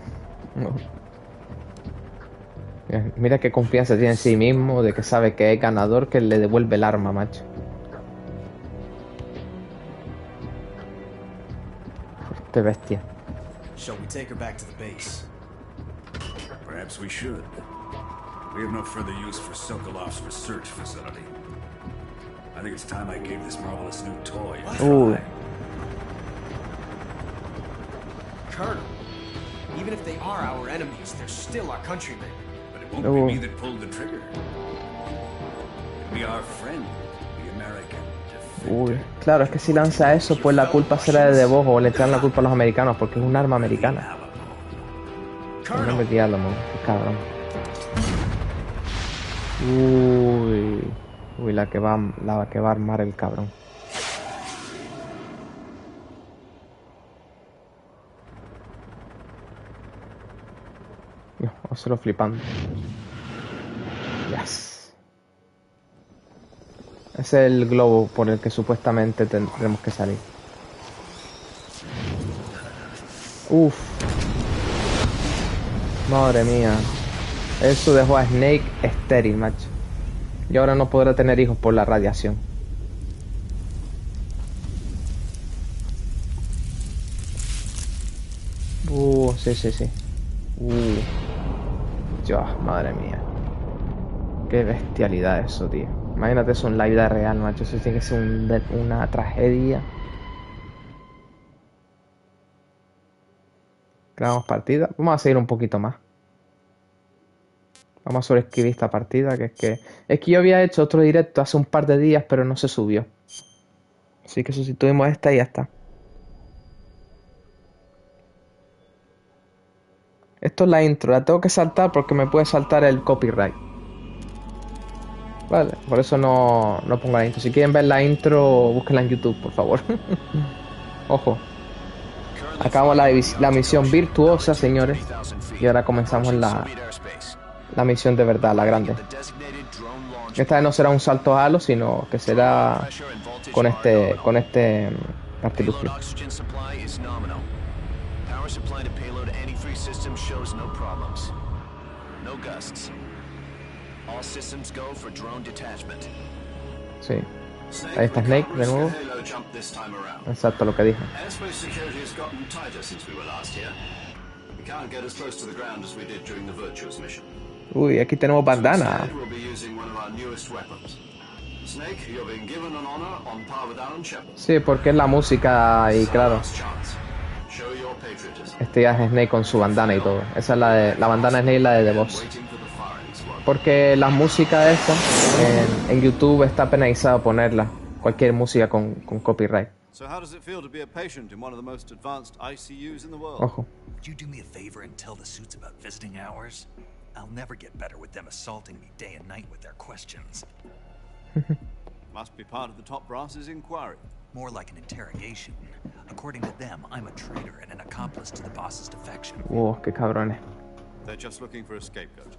Mira qué confianza tiene en sí mismo, de que sabe que es ganador, que le devuelve el arma, macho. Este bestia. Shall we take her back to the base? Perhaps we should. We have no further use for Sokolov's research facility. I think it's time I gave this marvelous new toy a try. Colonel. Even if they are our enemies, they're still our countrymen. But it won't be me that pulled the trigger. It'll be our friend, the American. Uy, claro, es que si lanza eso, pues la culpa será de vos o le echan la culpa a los americanos porque es un arma americana. No me diablo, qué cabrón. Uy, la que va a armar el cabrón. Dios, solo flipando. Yes. Ese es el globo por el que supuestamente tendremos que salir. Uf. Madre mía. Eso dejó a Snake estéril, macho. Y ahora no podrá tener hijos por la radiación. Sí. Dios, madre mía. Qué bestialidad eso, tío. Imagínate eso en la vida real, macho. Eso tiene que ser una tragedia. Creamos partida. Vamos a seguir un poquito más. Vamos a sobreescribir esta partida, que es que yo había hecho otro directo hace un par de días, pero no se subió. Así que sustituimos esta y ya está. Esto es la intro, la tengo que saltar porque me puede saltar el copyright. Vale, por eso no pongo la intro. Si quieren ver la intro, búsquenla en YouTube, por favor. Ojo. Acabamos la misión virtuosa, señores. Y ahora comenzamos la misión de verdad, la grande. Esta vez no será un salto a halo, sino que será con este artilugio. Sí. Ahí está Snake de nuevo. Exacto, lo que dije. Uy, aquí tenemos bandana. Sí, porque es la música y claro. Este ya es Snake con su bandana y todo. Esa es la bandana Snake y la de The Boss. Porque la música esta en YouTube está penalizado ponerla. Cualquier música con copyright. Ojo. Would you do me a favor and tell the suits about visiting hours? I'll never get better with them assaulting me day and night with their questions. Must be part of the top brass's inquiry. More like an interrogation. According to them, I'm a traitor and an accomplice to the boss's defection. Qué cabrones. They're just looking for a scapegoat.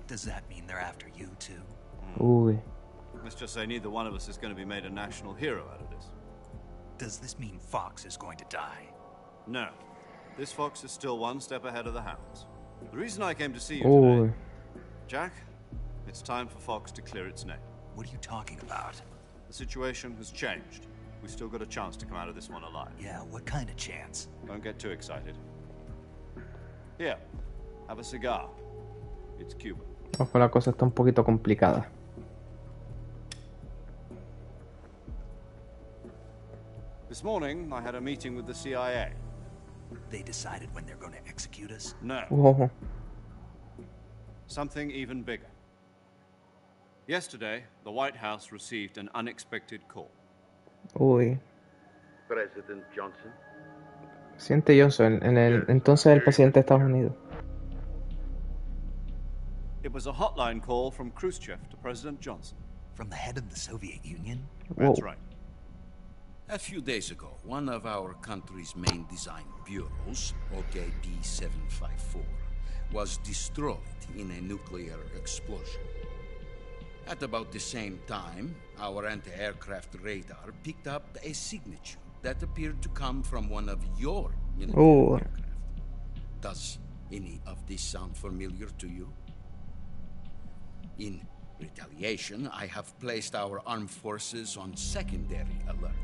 Does that mean they're after you too? Uy. Let's just say neither one of us is going to be made a national hero out of this. Does this mean Fox is going to die? No. This fox is still one step ahead of the hounds. The reason I came to see you today, Jack, it's time for Fox to clear its name. What are you talking about? The situation has changed. We've still got a chance to come out of this one alive. Yeah, what kind of chance? Don't get too excited. Here, have a cigar. It's Cuban. Ojo, la cosa está un poquito complicada. This morning, I had a meeting with the CIA. They decided when they're going to execute us? No. Something even bigger. Yesterday, the White House received an unexpected call. Uy. President Johnson. Presidente Johnson, entonces el presidente de Estados Unidos. It was a hotline call from Khrushchev to President Johnson. From the head of the Soviet Union? That's right. A few days ago, one of our country's main design bureaus, OKB-754, was destroyed in a nuclear explosion. At about the same time, our anti-aircraft radar picked up a signature that appeared to come from one of your military aircraft. Does any of this sound familiar to you? In retaliation, I have placed our armed forces on secondary alert.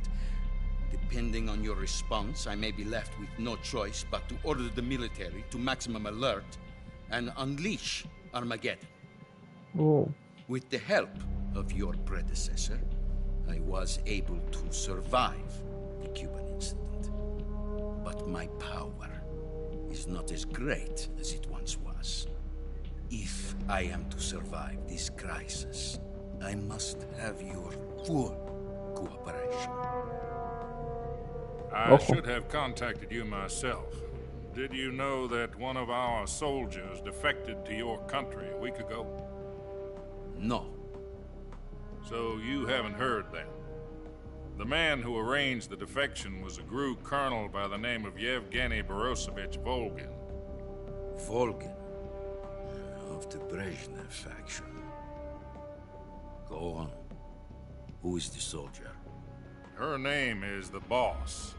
Depending on your response, I may be left with no choice but to order the military to maximum alert and unleash Armageddon. With the help of your predecessor, I was able to survive the Cuban incident. But my power is not as great as it once was. If I am to survive this crisis, I must have your full cooperation. I should have contacted you myself. Did you know that one of our soldiers defected to your country a week ago? No. So you haven't heard then. The man who arranged the defection was a GRU colonel by the name of Yevgeny Borosovich Volgin. Volgin? Of the Brezhnev faction. Go on. Who is the soldier? Her name is the Boss.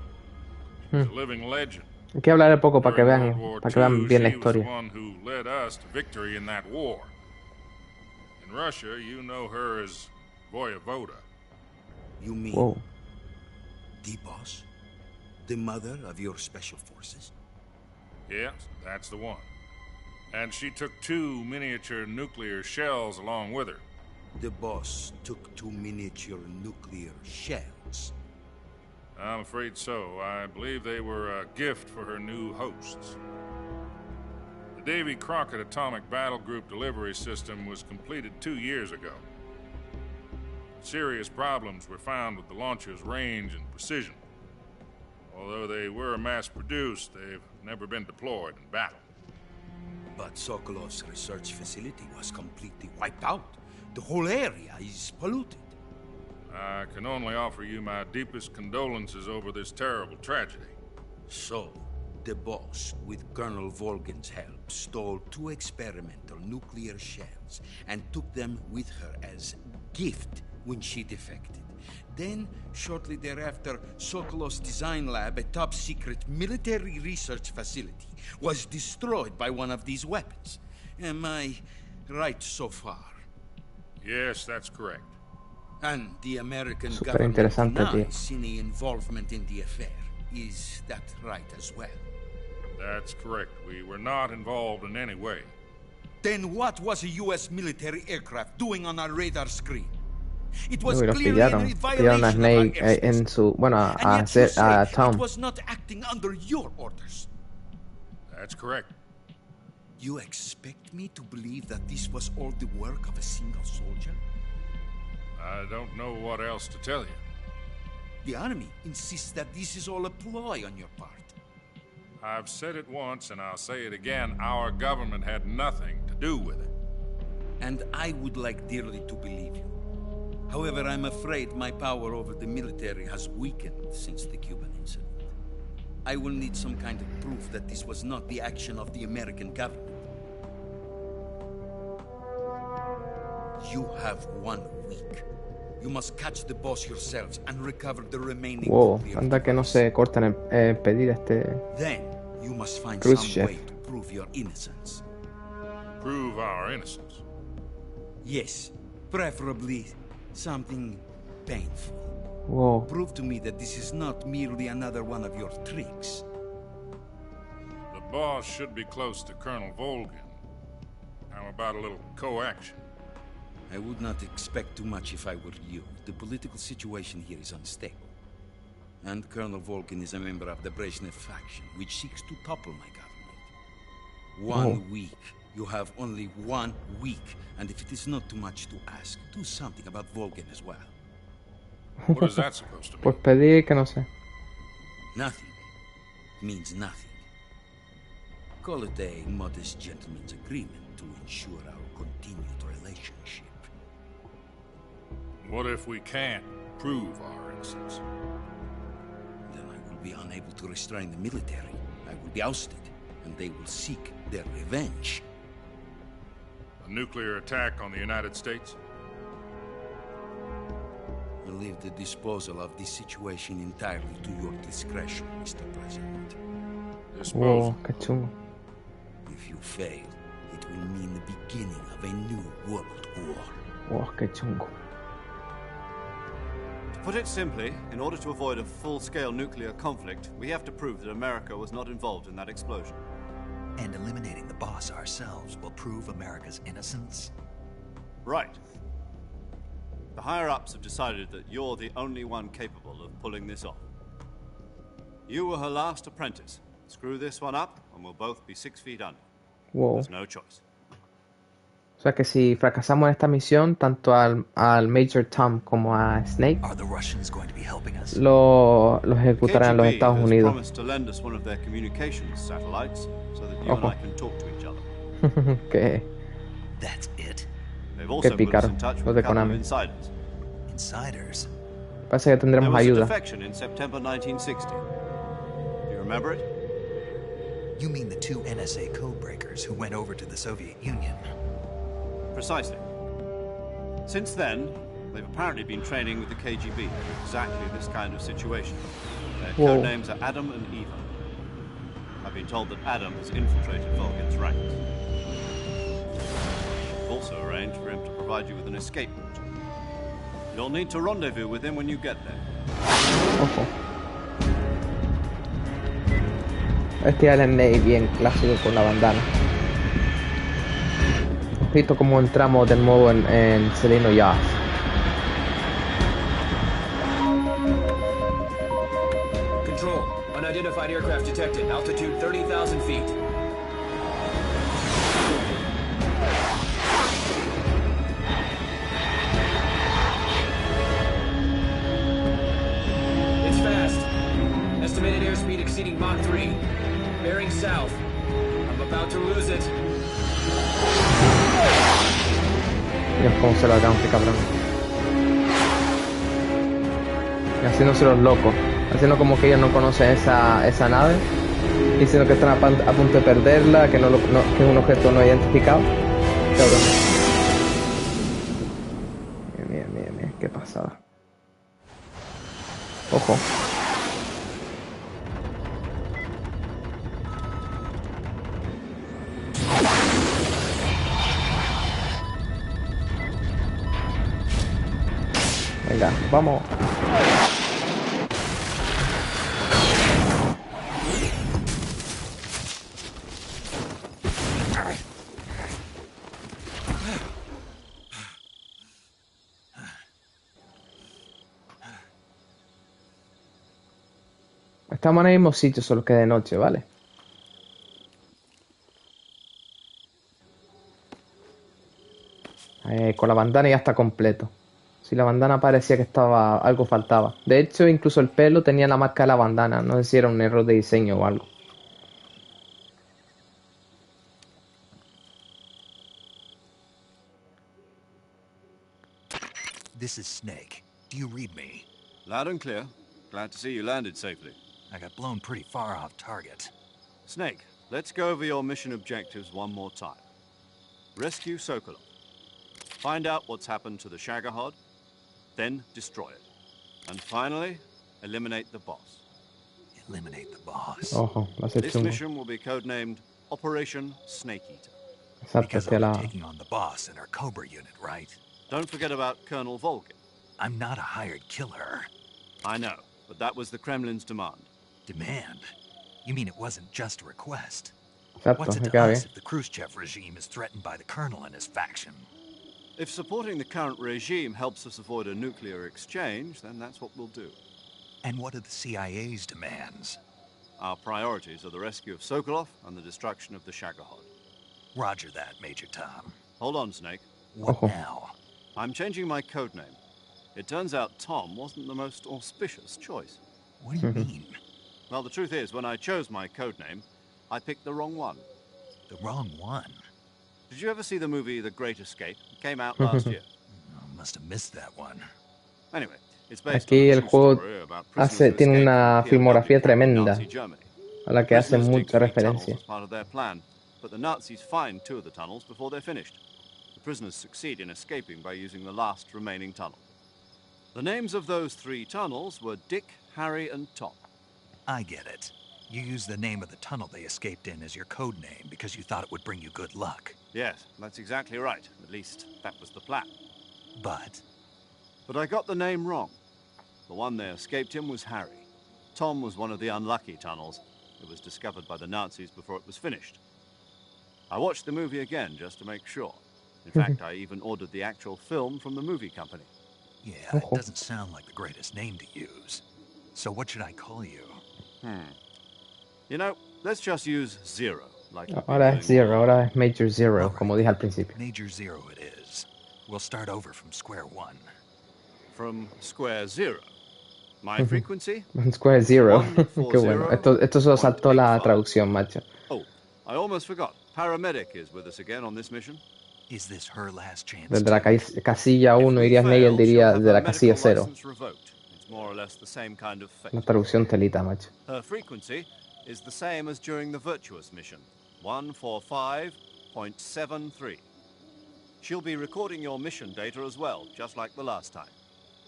She's a living legend. Hay que hablar un poco para que During vean, World War para que vean II, bien la she was the historia. one who led us to victory in that war. In Russia, you know her as Voyevoda. You mean Whoa. the boss? The mother of your special forces? Yes, that's the one. And she took 2 miniature nuclear shells along with her. The boss took 2 miniature nuclear shells. I'm afraid so. I believe they were a gift for her new hosts. The Davy Crockett Atomic Battle Group delivery system was completed 2 years ago. Serious problems were found with the launcher's range and precision. Although they were mass-produced, they've never been deployed in battle. But Sokolov's research facility was completely wiped out. The whole area is polluted. I can only offer you my deepest condolences over this terrible tragedy. So, the boss, with Colonel Volgin's help, stole 2 experimental nuclear shells and took them with her as gift when she defected. Then, shortly thereafter, Sokolov's design lab, a top-secret military research facility, was destroyed by one of these weapons. Am I right so far? Yes, that's correct. And the American Súper government interesante, tío. denies any involvement in the affair. Is that right as well? That's correct. We were not involved in any way. Then what was a U.S. military aircraft doing on our radar screen? It was Uy, los clearly pillaron. a Pillaron a violation of our Snake airspace. en su... Bueno, And a, yet you say a Tom. it was not acting under your orders. That's correct. You expect me to believe that this was all the work of a single soldier? I don't know what else to tell you. The army insists that this is all a ploy on your part. I've said it once and I'll say it again. Our government had nothing to do with it. And I would like dearly to believe you. However, I'm afraid my power over the military has weakened since the Cuban incident. I will need some kind of proof that this was not the action of the American government. You have 1 week. You must catch the boss yourselves and recover the remaining Wow, nuclear anda que no devices. se cortan el pedir este... Then you must find Cruise some ship. way to prove your innocence. Prove our innocence. Yes, preferably something painful. Wow. Prove to me that this is not merely another one of your tricks. The boss should be close to Colonel Volgin. How about a little co-action? I would not expect too much if I were you. The political situation here is unstable. And Colonel Volgin is a member of the Brezhnev faction, which seeks to topple my government. 1 week. You have only 1 week. And if it is not too much to ask, do something about Volgin as well. What is that supposed to mean? Pues pedir que no sé. Nothing means nothing. Call it a modest gentleman's agreement to ensure our continued relationship. What if we can't prove our innocence? Then I will be unable to restrain the military. I will be ousted, and they will seek their revenge. A nuclear attack on the United States? I leave the disposal of this situation entirely to your discretion, Mr. President. Disposal? Wow, qué chungo. If you fail, it will mean the beginning of a new world war. Wow, qué chungo. To put it simply, in order to avoid a full-scale nuclear conflict, we have to prove that America was not involved in that explosion. And eliminating the boss ourselves will prove America's innocence? Right. The higher-ups have decided that you're the only one capable of pulling this off. You were her last apprentice. Screw this one up, and we'll both be 6 feet under. Wow. There's no choice. O sea que si fracasamos en esta misión, tanto al Major Tom como a Snake, Are the Russians going to be helping us? los ejecutarán en los KGB Estados has Unidos. promised to lend us one of their communications satellites so that you and I can talk to each other. Que That's it? They've also put us pícaro, in touch los with de a couple of Konami. insiders. Insiders? parece que There tendremos was a ayuda. defection in September 1960. Do you remember it? You mean the 2 NSA codebreakers who went over to the Soviet Union? Precisely. Since then, they've apparently been training with the KGB for exactly this kind of situation. Their Whoa. code names are Adam and Eva. I've been told that Adam has infiltrated Volgin's ranks. We've also arranged for him to provide you with an escape route. You'll need to rendezvous with him when you get there. Ojo. Este es el Snake bien clásico con la bandana. ¿Has visto cómo entramos de nuevo en Seleno Yas? Control. Unidentified aircraft detected. Altitude 30,000 feet. It's fast. Estimated airspeed exceeding Mach 3. Bearing south. I'm about to lose it. Dios, cómo se lo hagan, este cabrón. Y haciéndose los locos. Haciendo como que ellos no conocen esa nave. Diciendo que están a punto de perderla, que, que es un objeto no identificado. Cabrón. Mira, qué pasada. Ojo. Venga, vamos. Estamos en el mismo sitio, solo que de noche, ¿vale? Con la bandana ya está completo. Si la bandana parecía que estaba, algo faltaba. De hecho, incluso el pelo tenía la marca de la bandana. No sé si era un error de diseño o algo. This is Snake. Do you read me? Loud and clear. Glad to see you landed safely. I got blown pretty far off target. Snake, let's go over your mission objectives one more time. Rescue Sokolov. Find out what's happened to the Shagohod, then destroy it. And finally, eliminate the boss. Eliminate the boss. Ojo, va a ser This chungo. mission will be codenamed Operation Snake Eater. Exacto, Because que I'll la... be taking on the boss in our Cobra unit, right? Don't forget about Colonel Volgin. I'm not a hired killer. I know, but that was the Kremlin's demand. Demand? You mean it wasn't just a request? Exacto, What's it me to queda us bien. if the Khrushchev regime is threatened by the colonel and his faction? If supporting the current regime helps us avoid a nuclear exchange, then that's what we'll do. And what are the CIA's demands? Our priorities are the rescue of Sokolov and the destruction of the Shagohod. Roger that, Major Tom. Hold on, Snake. What Ojo. now? I'm changing my code name. It turns out Tom wasn't the most auspicious choice. What do you mean? Well, the truth is, when I chose my code name, I picked the wrong one. The wrong one? Did you ever see the movie The Great Escape? It came out last year. I must have missed that one. Anyway, it's based Aquí on el a true juego story about prisoners who tiene escaped una from the filmografía POW camp in tremenda, Nazi Germany. a la que hace Prisoners dig mucha 3 tunnels referencia. as part of their plan, but the Nazis find 2 of the tunnels before they're finished. The prisoners succeed in escaping by using the last remaining tunnel. The names of those 3 tunnels were Dick, Harry, and Tom. I get it. You used the name of the tunnel they escaped in as your code name because you thought it would bring you good luck. Yes, that's exactly right. At least, that was the plan. But But I got the name wrong. The one they escaped in was Harry. Tom was one of the unlucky tunnels. It was discovered by the Nazis before it was finished. I watched the movie again just to make sure. In fact, I even ordered the actual film from the movie company. yeah, it doesn't sound like the greatest name to use. So what should I call you? You know, Let's just use zero, like you've been Ahora doing es Zero, all ahora es Major Zero, como dije al principio. Major Zero it is. We'll start over from square one. from square zero. My frequency? Square Zero. Qué 140 bueno. Esto solo saltó la 185. traducción, macho. Oh, I almost forgot. Paramedic is with us again on this mission. Is this her last chance? Desde la casilla 1 If we iría Snail, fail, she'll diría have de la her casilla medical 0. license revoked. It's more or less the same kind of fate. Una traducción telita, macho. Her frequency is the same as during the Virtuous mission, 145.73. She'll be recording your mission data as well, just like the last time.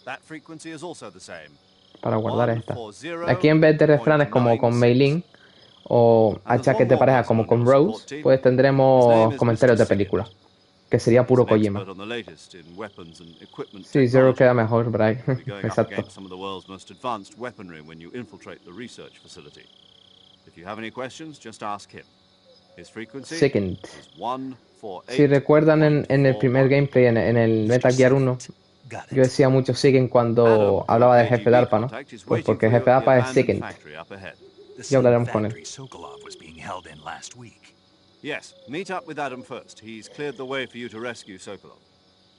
That frequency is also the same. Para guardar esta. Aquí en vez de refranes como con Meilin o achaques de pareja como con Rose, pues tendremos comentarios de película, que sería puro Kojima. Sí, Zero queda mejor, Bray. Exacto. Some of the world's most advanced weaponry when you infiltrate the research facility. If you have any questions, just ask him. His frequency Second. is 148. Si recuerdan en el primer gameplay, en el Metal Gear 1, yo decía mucho Sigin cuando hablaba del jefe de ARPA, ¿no? Pues porque el jefe de ARPA es Sigin. Ya hablaremos con él. Sokolov was being held in last week. Yes, meet up with Adam first. He's cleared the way for you to rescue Sokolov.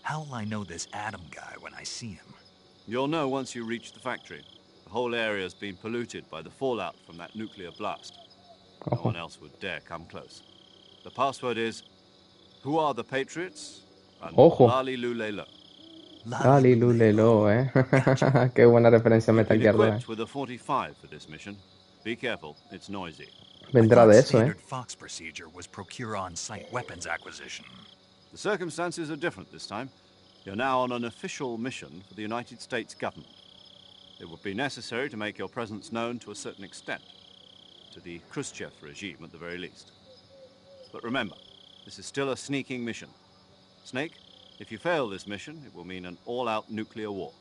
How will I know this Adam guy when I see him? You'll know once you reach the factory. The whole area's been polluted by the fallout from that nuclear blast. No one else would dare come close. The password is, who are the Patriots? And Lali Lulelo. Lali Lulelo, Qué buena referencia a Metal Gear 2. Equipped with a 45 for this mission. Be careful, it's noisy. Vendrá de eso, Standard Fox procedure was procure on-site weapons acquisition. The circumstances are different this time. You're now on an official mission for the United States government. It would be necessary to make your presence known to a certain extent. To the Khrushchev regime, at the very least. But remember, this is still a sneaking mission. Snake, if you fail this mission, it will mean an all-out nuclear war.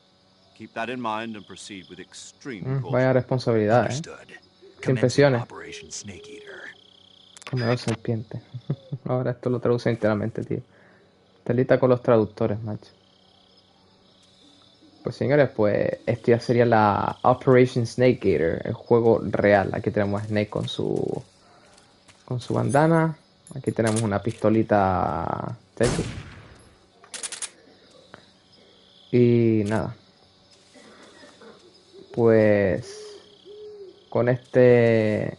Keep that in mind and proceed with extreme caution. Vaya responsabilidad, Qué impresiones. Operation Snake Eater. Comedor serpiente. Ahora esto lo traduce enteramente, tío. Telita con los traductores, macho. Pues señores, pues esto ya sería la Operation Snake Eater, el juego real. Aquí tenemos a Snake con su bandana. Aquí tenemos una pistolita Tetsu. Y nada. Pues con esta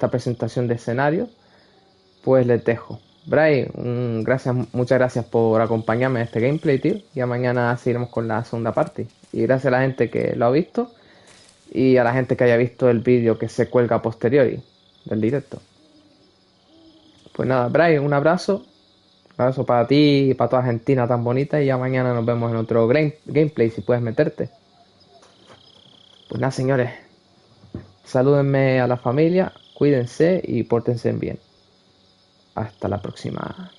presentación de escenario, pues les dejo. Bray, muchas gracias por acompañarme en este gameplay, tío. Ya mañana seguiremos con la segunda parte. Y gracias a la gente que lo ha visto y a la gente que haya visto el vídeo que se cuelga a posteriori del directo. Pues nada, Bray, un abrazo. Un abrazo para ti y para toda Argentina tan bonita. Y ya mañana nos vemos en otro gameplay, si puedes meterte. Pues nada, señores. Salúdenme a la familia, cuídense y pórtense bien. Hasta la próxima.